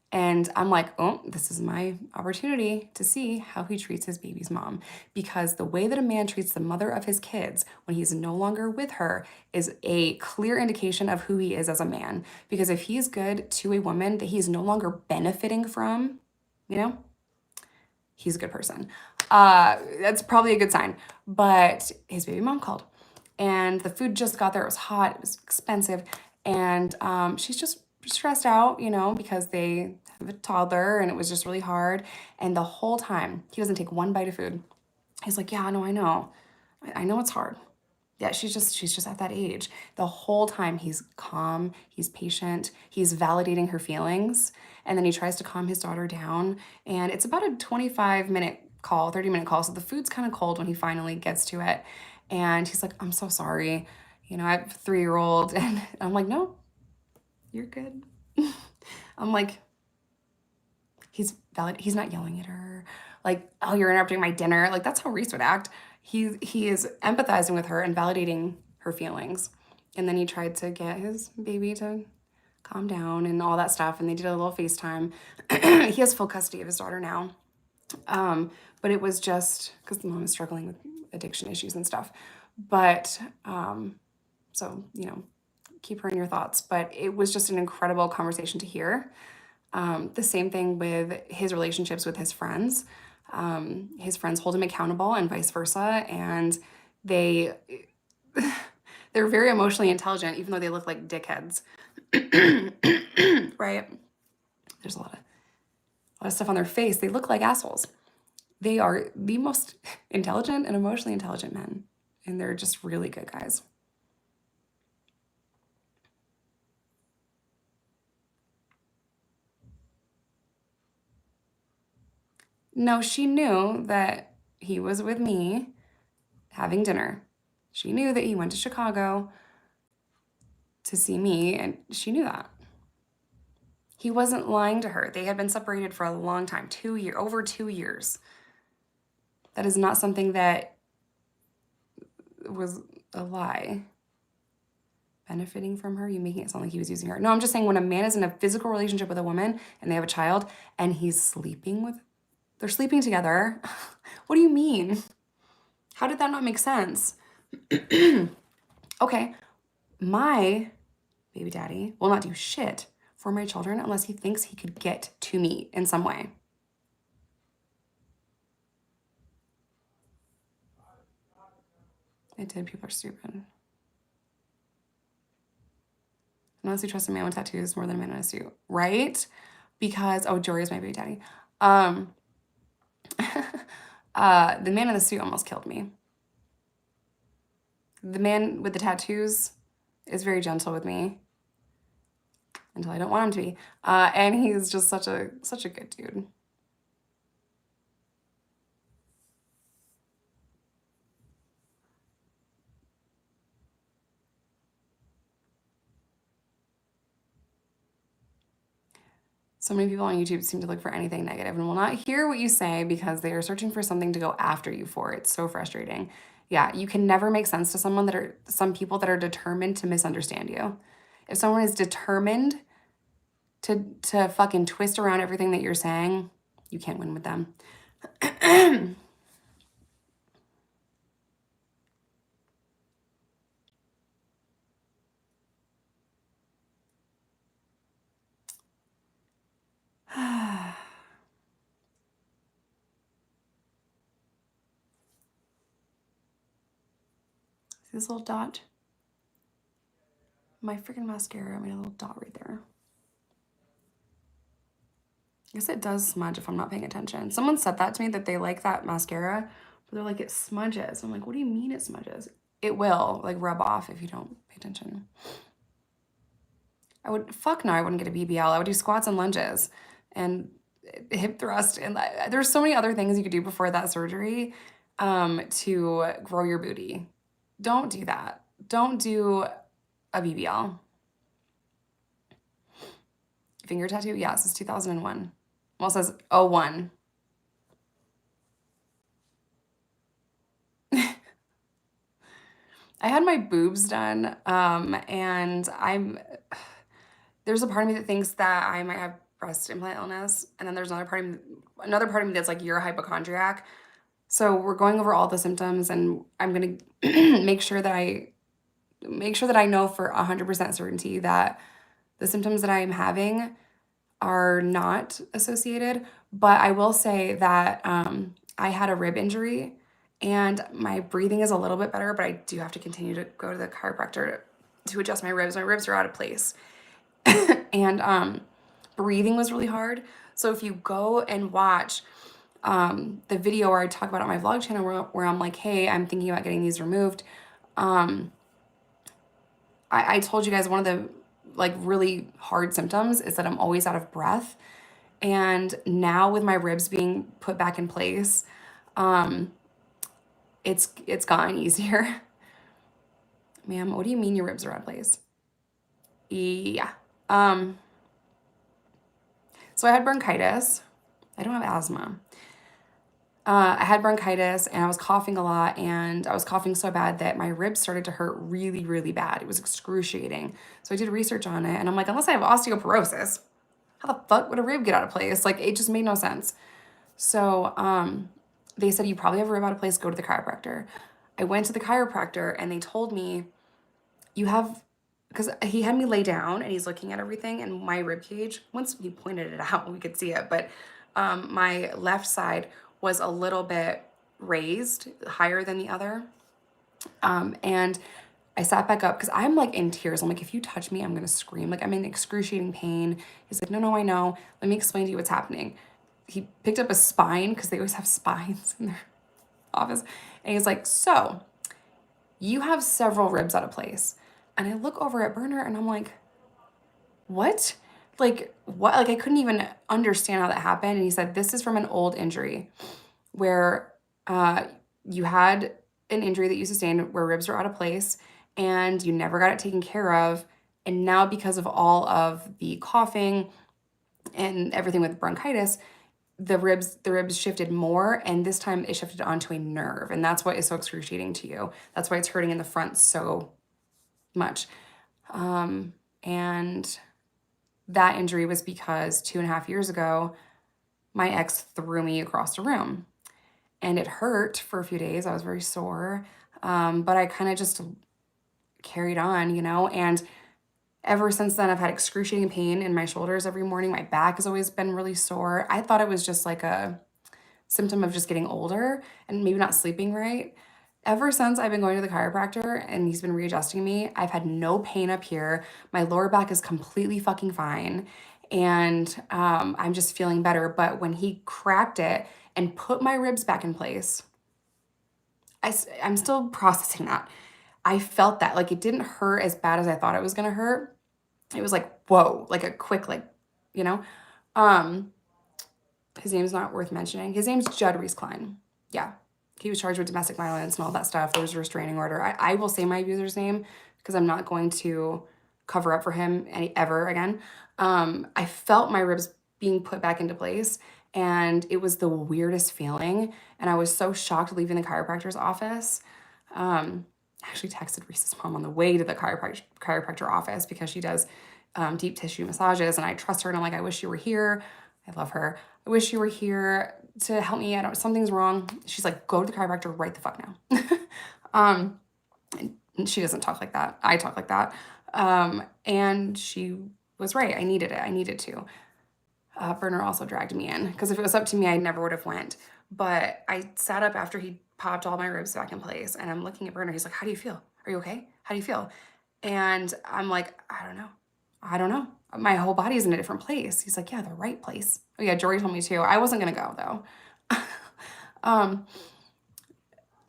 And I'm like, oh, this is my opportunity to see how he treats his baby's mom. Because the way that a man treats the mother of his kids when he's no longer with her is a clear indication of who he is as a man. Because if he's good to a woman that he's no longer benefiting from, he's a good person. That's probably a good sign. But his baby mom called, and the food just got there. It was hot, it was expensive, and she's just stressed out, because they have a toddler, and it was just really hard. And the whole time, he doesn't take one bite of food. He's like, yeah, no, I know. I know it's hard. Yeah, she's just at that age. The whole time he's calm, he's patient, he's validating her feelings, and then he tries to calm his daughter down. And it's about a 25-minute call, 30-minute call. So the food's kind of cold when he finally gets to it. And he's like, I'm so sorry. I have a 3-year-old. And I'm like, no, you're good. I'm like, he's valid. He's not yelling at her. Like, oh, you're interrupting my dinner. Like, that's how Reese would act. He is empathizing with her and validating her feelings. And then he tried to get his baby to calm down and all that stuff. And they did a little FaceTime. He has full custody of his daughter now. But it was just because the mom is struggling with addiction issues and stuff. But so, keep her in your thoughts. But it was just an incredible conversation to hear. The same thing with his relationships with his friends. His friends hold him accountable and vice versa. And they're very emotionally intelligent, even though they look like dickheads. Right? There's a lot of stuff on their face. They look like assholes. They are the most intelligent and emotionally intelligent men. And they're just really good guys. No, she knew that he was with me having dinner. She knew that he went to Chicago to see me, and she knew that. He wasn't lying to her. They had been separated for a long time, over 2 years. That is not something that was a lie. Benefiting from her? You making it sound like he was using her. No, I'm just saying when a man is in a physical relationship with a woman and they have a child and they're sleeping together. What do you mean? How did that not make sense? Okay, my baby daddy will not do shit for my children unless he thinks he could get to me in some way. It did. People are stupid. I honestly trust a man with tattoos more than a man in a suit, right? Because, Jory is my baby daddy. The man in the suit almost killed me. The man with the tattoos is very gentle with me until I don't want him to be. And he's just such a good dude. So many people on YouTube seem to look for anything negative and will not hear what you say because they are searching for something to go after you for. It's so frustrating. Yeah, you can never make sense to some people that are determined to misunderstand you. If someone is determined to fucking twist around everything that you're saying, you can't win with them. See this little dot? My freaking mascara made a little dot right there. I guess it does smudge if I'm not paying attention. Someone said that to me, that they like that mascara, but they're like, it smudges. I'm like, what do you mean it smudges? It will like rub off if you don't pay attention. Fuck no, I wouldn't get a BBL. I would do squats and lunges and hip thrust. And there's so many other things you could do before that surgery to grow your booty. Don't do that. Don't do a BBL. Finger tattoo? Yes, it's 2001. Well, it says 01. I had my boobs done, and there's a part of me that thinks that I might have breast implant illness, and then there's another part of me that's like, you're a hypochondriac. So we're going over all the symptoms, and I'm gonna make sure that I know for 100% certainty that the symptoms that I am having are not associated. But I will say that I had a rib injury, and my breathing is a little bit better, but I do have to continue to go to the chiropractor to adjust my ribs. My ribs are out of place. And breathing was really hard. So if you go and watch the video where I talk about it on my vlog channel, where I'm like, hey, I'm thinking about getting these removed. I told you guys one of the like really hard symptoms is that I'm always out of breath. And now with my ribs being put back in place, it's gotten easier. Ma'am, what do you mean your ribs are out of place? Yeah. So I had bronchitis. I don't have asthma. I had bronchitis and I was coughing a lot, and I was coughing so bad that my ribs started to hurt really, really bad. It was excruciating. So I did research on it, and I'm like, unless I have osteoporosis, how the fuck would a rib get out of place? Like, it just made no sense. So they said, you probably have a rib out of place, go to the chiropractor. I went to the chiropractor and they told me, you have, because he had me lay down and he's looking at everything, and my rib cage, once he pointed it out, we could see it, but my left side was a little bit raised higher than the other. And I sat back up because I'm like in tears. I'm like, if you touch me, I'm gonna scream. Like, I'm in excruciating pain. He's like, no, I know. Let me explain to you what's happening. He picked up a spine, because they always have spines in their office. And he's like, so you have several ribs out of place. And I look over at Burner and I'm like, what? Like, what? Like, I couldn't even understand how that happened. And he said, this is from an old injury where you had an injury that you sustained where ribs are out of place and you never got it taken care of. And now, because of all of the coughing and everything with bronchitis, the ribs shifted more, and this time it shifted onto a nerve, and that's what is so excruciating to you. That's why it's hurting in the front so much. And that injury was because 2.5 years ago, my ex threw me across the room, and it hurt for a few days. I was very sore, but I kind of just carried on, and ever since then, I've had excruciating pain in my shoulders every morning. My back has always been really sore. I thought it was just like a symptom of just getting older and maybe not sleeping right. Ever since I've been going to the chiropractor and he's been readjusting me, I've had no pain up here. My lower back is completely fucking fine. And I'm just feeling better. But when he cracked it and put my ribs back in place, I'm still processing that. I felt that. Like, it didn't hurt as bad as I thought it was going to hurt. It was like, whoa, like a quick, like, you know? His name's not worth mentioning. His name's Judd Reese Klein. Yeah. He was charged with domestic violence and all that stuff. There was a restraining order. I will say my abuser's name because I'm not going to cover up for him ever again. I felt my ribs being put back into place, and it was the weirdest feeling. And I was so shocked leaving the chiropractor's office. I actually texted Reese's mom on the way to the chiropractor office because she does deep tissue massages, and I trust her. And I'm like, I wish you were here. I love her. I wish you were here to help me. Something's wrong. She's like, go to the chiropractor right the fuck now. And she doesn't talk like that. I talk like that. And she was right. I needed it. I needed to. Burner also dragged me in because if it was up to me, I never would have went. But I sat up after he popped all my ribs back in place, and I'm looking at Burner. He's like, how do you feel? Are you okay? How do you feel? And I'm like, I don't know. my whole body's in a different place. He's like, yeah, the right place. Oh yeah, Jory told me too. I wasn't gonna go though. um,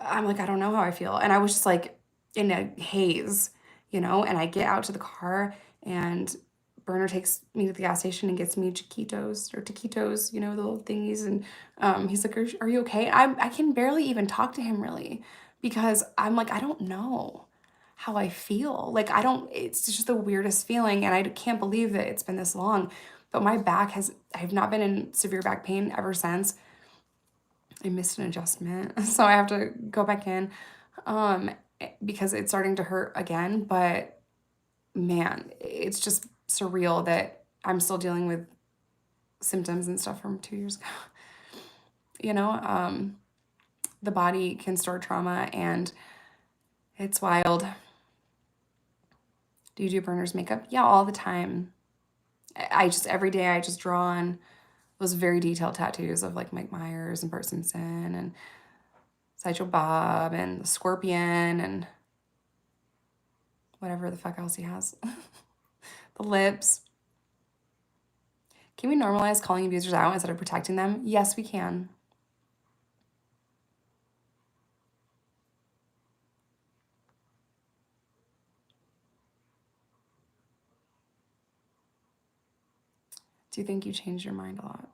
I'm like, I don't know how I feel. And I was just like in a haze, and I get out to the car and Burner takes me to the gas station and gets me taquitos, the little thingies. And he's like, are you okay? I can barely even talk to him really because I'm like, I don't know how I feel. Like, it's just the weirdest feeling. And I can't believe that it's been this long. But my back I've not been in severe back pain ever since. I missed an adjustment, so I have to go back in because it's starting to hurt again. But man, it's just surreal that I'm still dealing with symptoms and stuff from 2 years ago. The body can store trauma, and it's wild. Do you do Burner's makeup? Yeah, all the time. Every day I just draw on those very detailed tattoos of like Mike Myers and Bert Simpson and Sideshow Bob and the Scorpion and whatever the fuck else he has. The lips. Can we normalize calling abusers out instead of protecting them? Yes, we can. Do you think you changed your mind a lot?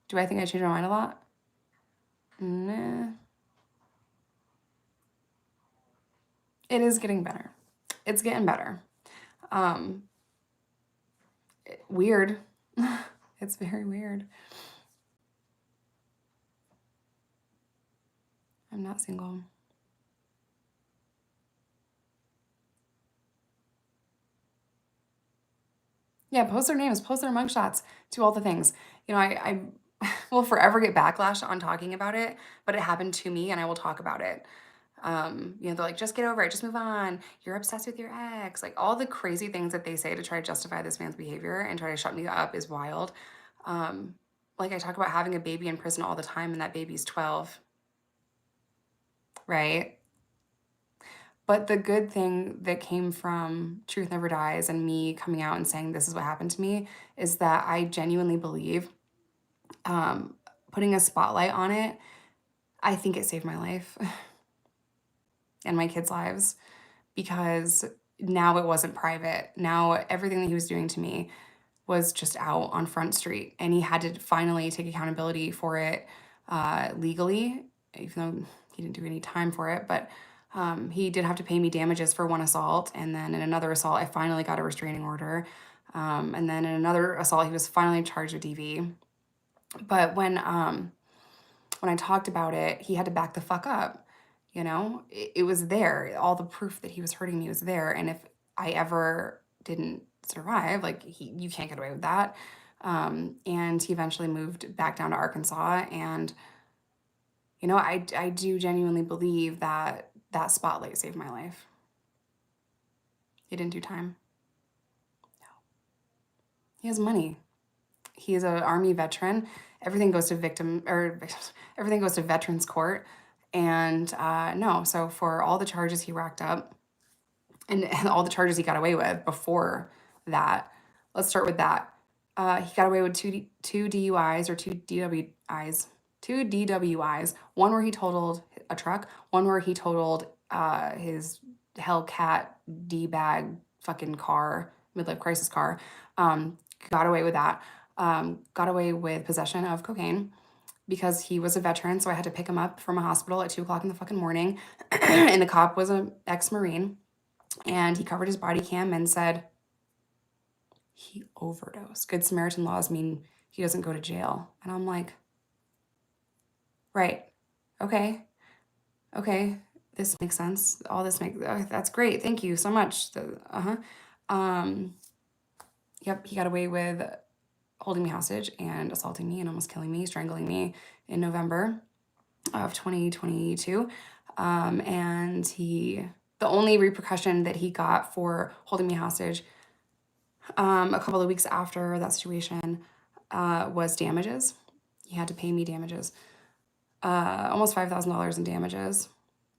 Do I think I changed my mind a lot? Nah. It is getting better. It's getting better. Weird. It's very weird. I'm not single. Yeah, post their names, post their mugshots, do all the things. I will forever get backlash on talking about it, but it happened to me and I will talk about it. They're like, just get over it, just move on. You're obsessed with your ex. Like all the crazy things that they say to try to justify this man's behavior and try to shut me up is wild. Like I talk about having a baby in prison all the time and that baby's 12, right? But the good thing that came from Truth Never Dies and me coming out and saying this is what happened to me is that I genuinely believe putting a spotlight on it, I think it saved my life and my kids' lives because now it wasn't private. Now everything that he was doing to me was just out on Front Street, and he had to finally take accountability for it legally, even though he didn't do any time for it. But he did have to pay me damages for one assault, and then in another assault, I finally got a restraining order. And then in another assault, he was finally charged with DV. But when I talked about it, he had to back the fuck up. It was there. All the proof that he was hurting me was there. And if I ever didn't survive, like you can't get away with that. And he eventually moved back down to Arkansas. And, I do genuinely believe that that spotlight saved my life. He didn't do time. No. He has money. He is an Army veteran. Everything goes to everything goes to Veterans Court. And no, so for all the charges he racked up and all the charges he got away with before that, let's start with that. He got away with two DUIs or two DWIs. Two DWIs. One where he totaled a truck. One where he totaled his Hellcat D-bag fucking car, midlife crisis car. Got away with that. Got away with possession of cocaine because he was a veteran, so I had to pick him up from a hospital at 2 o'clock in the fucking morning. And the cop was an ex-Marine, and he covered his body cam and said he overdosed. Good Samaritan laws mean he doesn't go to jail. And I'm like, right, okay, this makes sense. All this makes, that's great. Thank you so much. Yep, he got away with holding me hostage and assaulting me and almost killing me, strangling me in November of 2022. And the only repercussion that he got for holding me hostage a couple of weeks after that situation was damages. He had to pay me damages, almost $5,000 in damages,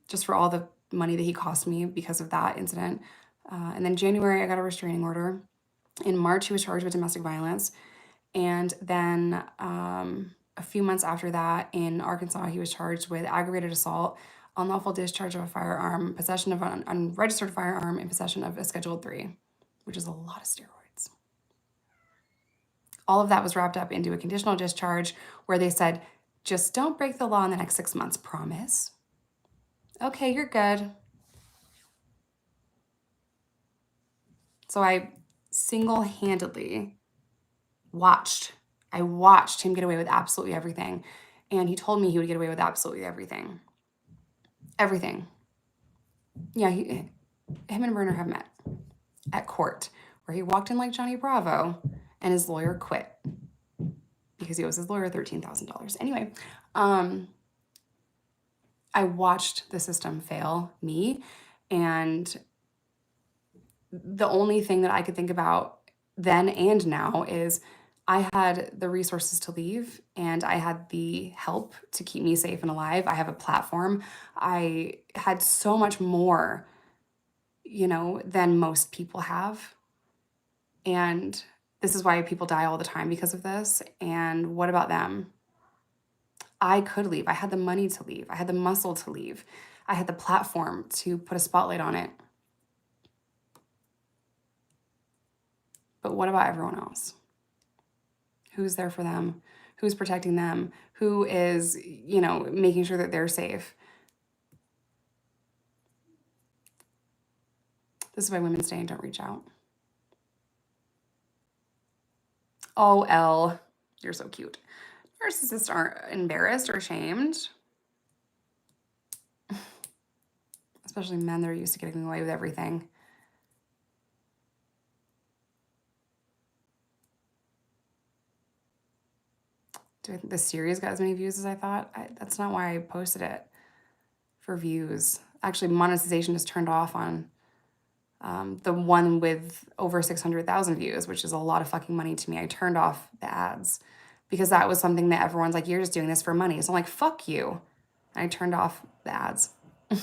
just for all the money that he cost me because of that incident. And then January, I got a restraining order. In March, he was charged with domestic violence. And then a few months after that, in Arkansas, he was charged with aggravated assault, unlawful discharge of a firearm, possession of an unregistered firearm, and possession of a Schedule 3, which is a lot of steroids. All of that was wrapped up into a conditional discharge where they said, just don't break the law in the next 6 months, promise? Okay, you're good. So I single-handedly watched him get away with absolutely everything. And he told me he would get away with absolutely everything. Everything. Yeah, him and Werner have met at court, where he walked in like Johnny Bravo and his lawyer quit because he owes his lawyer $13,000. Anyway, I watched the system fail me, and the only thing that I could think about then and now is I had the resources to leave, and I had the help to keep me safe and alive. I have a platform. I had so much more, than most people have. And this is why people die all the time because of this. And what about them? I could leave. I had the money to leave. I had the muscle to leave. I had the platform to put a spotlight on it. But what about everyone else? Who's there for them? Who's protecting them? Who is, making sure that they're safe? This is why women stay and don't reach out. Oh, Elle, you're so cute. Narcissists aren't embarrassed or ashamed. Especially men that are used to getting away with everything. Do I think the series got as many views as I thought? That's not why I posted it, for views. Actually, monetization is turned off on the one with over 600,000 views, which is a lot of fucking money to me. I turned off the ads because that was something that everyone's like, you're just doing this for money. So I'm like, fuck you. And I turned off the ads. Like,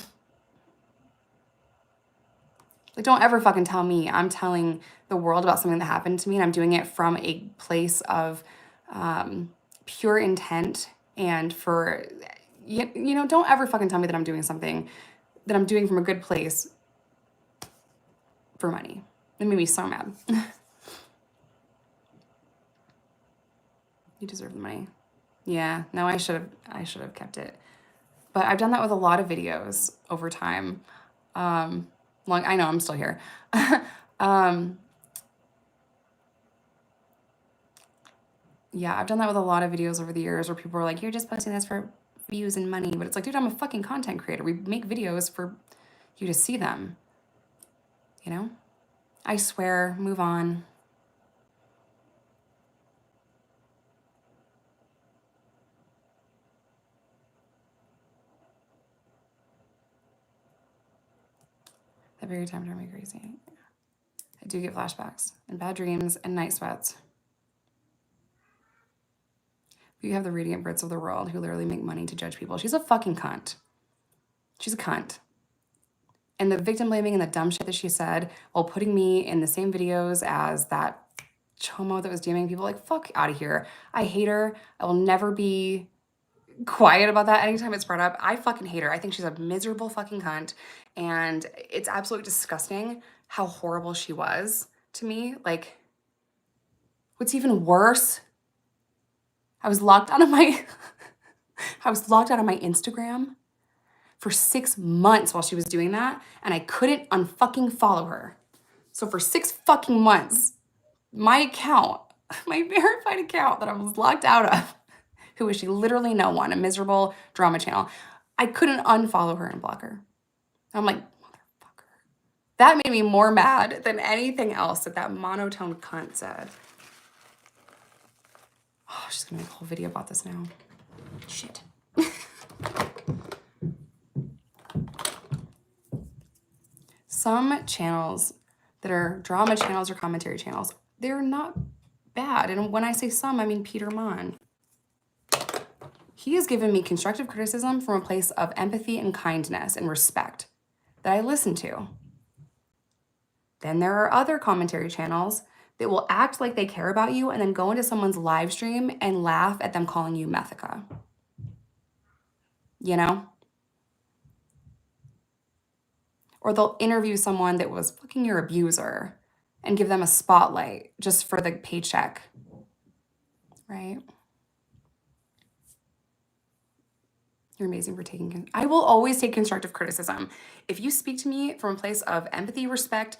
don't ever fucking tell me I'm telling the world about something that happened to me, and I'm doing it from a place of pure intent and for, don't ever fucking tell me that I'm doing something that I'm doing from a good place for money. It made me so mad. You deserve the money. Yeah, no, I should have kept it. But I've done that with a lot of videos over time. I know I'm still here. Yeah, I've done that with a lot of videos over the years where people are like, you're just posting this for views and money. But it's like, dude, I'm a fucking content creator. We make videos for you to see them. I swear, move on. That very time drove me crazy. I do get flashbacks and bad dreams and night sweats. You have the radiant Brits of the world who literally make money to judge people. She's a fucking cunt. She's a cunt. And the victim blaming and the dumb shit that she said while putting me in the same videos as that chomo that was DMing people, like, fuck out of here. I hate her. I will never be quiet about that anytime it's brought up. I fucking hate her. I think she's a miserable fucking cunt. And it's absolutely disgusting how horrible she was to me. Like, what's even worse, I was locked out of my Instagram for 6 months while she was doing that, and I couldn't unfucking follow her. So for 6 fucking months, my account, my verified account that I was locked out of, who is she? Literally no one, a miserable drama channel. I couldn't unfollow her and block her. I'm like, motherfucker. That made me more mad than anything else that monotone cunt said. Oh, she's gonna make a whole video about this now. Shit. Some channels that are drama channels or commentary channels, they're not bad. And when I say some, I mean Peter Mon. He has given me constructive criticism from a place of empathy and kindness and respect that I listen to. Then there are other commentary channels that will act like they care about you and then go into someone's live stream and laugh at them calling you Methica. You know? Or they'll interview someone that was fucking your abuser and give them a spotlight just for the paycheck, right? You're amazing for taking, I will always take constructive criticism. If you speak to me from a place of empathy, respect,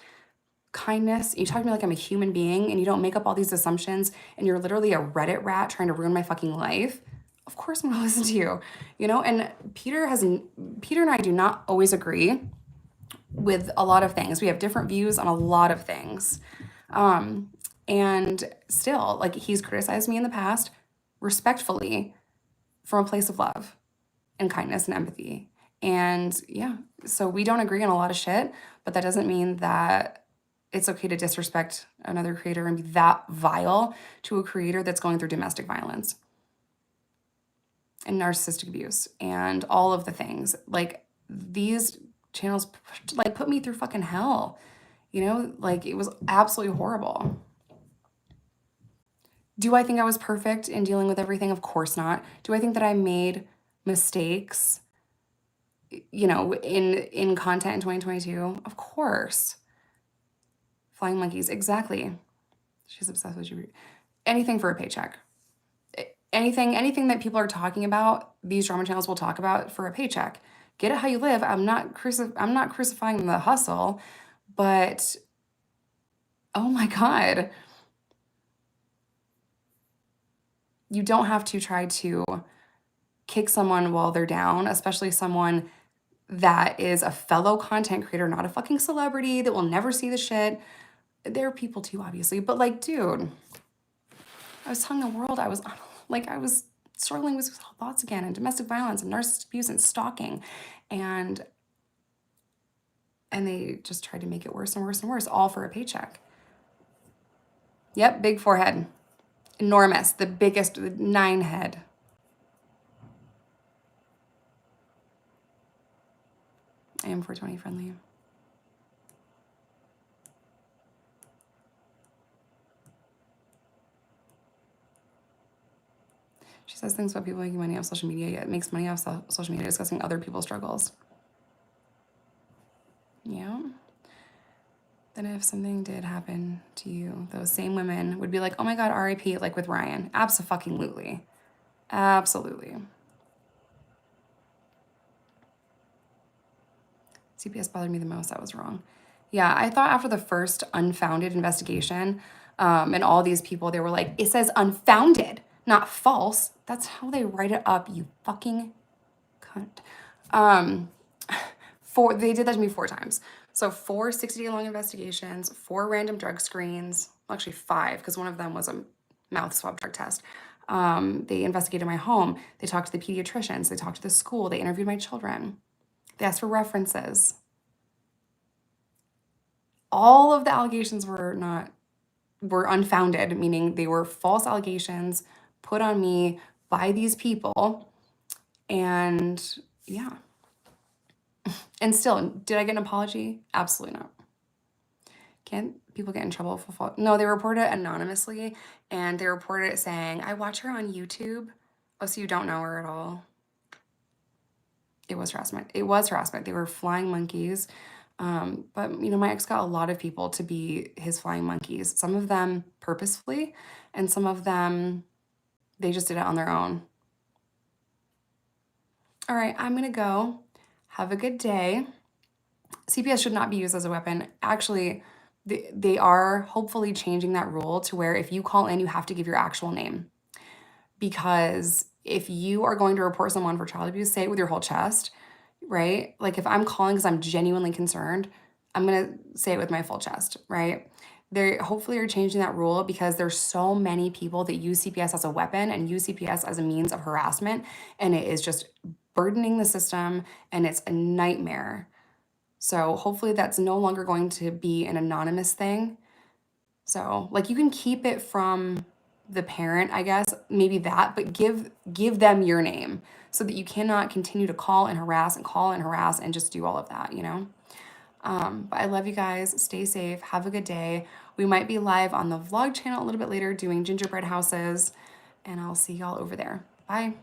kindness, you talk to me like I'm a human being and you don't make up all these assumptions and you're literally a Reddit rat trying to ruin my fucking life, of course I'm gonna listen to you, you know? And Peter and I do not always agree with a lot of things. We have different views on a lot of things. And still, like, he's criticized me in the past respectfully from a place of love and kindness and empathy. And yeah, so we don't agree on a lot of shit, but that doesn't mean that it's okay to disrespect another creator and be that vile to a creator that's going through domestic violence and narcissistic abuse and all of the things. Like, these channels like put me through fucking hell, you know? Like, it was absolutely horrible. Do I think I was perfect in dealing with everything? Of course not. Do I think that I made mistakes, you know, in content in 2022? Of course. Flying monkeys, exactly. She's obsessed with you. Anything for a paycheck. Anything that people are talking about, these drama channels will talk about for a paycheck. Get it how you live. I'm not crucifying the hustle, but oh my God. You don't have to try to kick someone while they're down, especially someone that is a fellow content creator, not a fucking celebrity that will never see the shit. There are people too, obviously, but like, dude, I was telling the world I was struggling with suicidal thoughts again and domestic violence and narcissistic abuse and stalking. And they just tried to make it worse and worse and worse, all for a paycheck. Yep, big forehead. Enormous, the biggest, 9 head. I am 420 friendly. She says things about people making money off social media, yet makes money off social media discussing other people's struggles. Yeah. Then if something did happen to you, those same women would be like, oh my God, RIP, like with Ryan. Abso-fucking-lutely. Absolutely. CPS bothered me the most. That was wrong. Yeah, I thought after the first unfounded investigation, and all these people, they were like, it says unfounded, not false. That's how they write it up, you fucking cunt. They did that to me 4 times. So 4 60-day-long investigations, 4 random drug screens, well, actually 5, because one of them was a mouth swab drug test. They investigated my home. They talked to the pediatricians. They talked to the school. They interviewed my children. They asked for references. All of the allegations were unfounded, meaning they were false allegations put on me by these people. And yeah. And still, did I get an apology? Absolutely not. Can't people get in trouble for no, they reported it anonymously, and they reported it saying, I watch her on YouTube. Oh, so you don't know her at all. It was harassment. It was harassment. They were flying monkeys. But, you know, my ex got a lot of people to be his flying monkeys. Some of them purposefully, and some of them, they just did it on their own. All right, I'm going to go. Have a good day. CPS should not be used as a weapon. Actually, they are hopefully changing that rule to where if you call in, you have to give your actual name. Because if you are going to report someone for child abuse, say it with your whole chest, right? Like, if I'm calling because I'm genuinely concerned, I'm going to say it with my full chest, right? They hopefully are changing that rule because there's so many people that use CPS as a weapon and use CPS as a means of harassment, and it is just burdening the system, and it's a nightmare. So hopefully that's no longer going to be an anonymous thing. So, like, you can keep it from the parent, I guess, maybe that, but give them your name so that you cannot continue to call and harass and just do all of that, you know? But I love you guys. Stay safe. Have a good day. We might be live on the vlog channel a little bit later doing gingerbread houses, and I'll see y'all over there. Bye.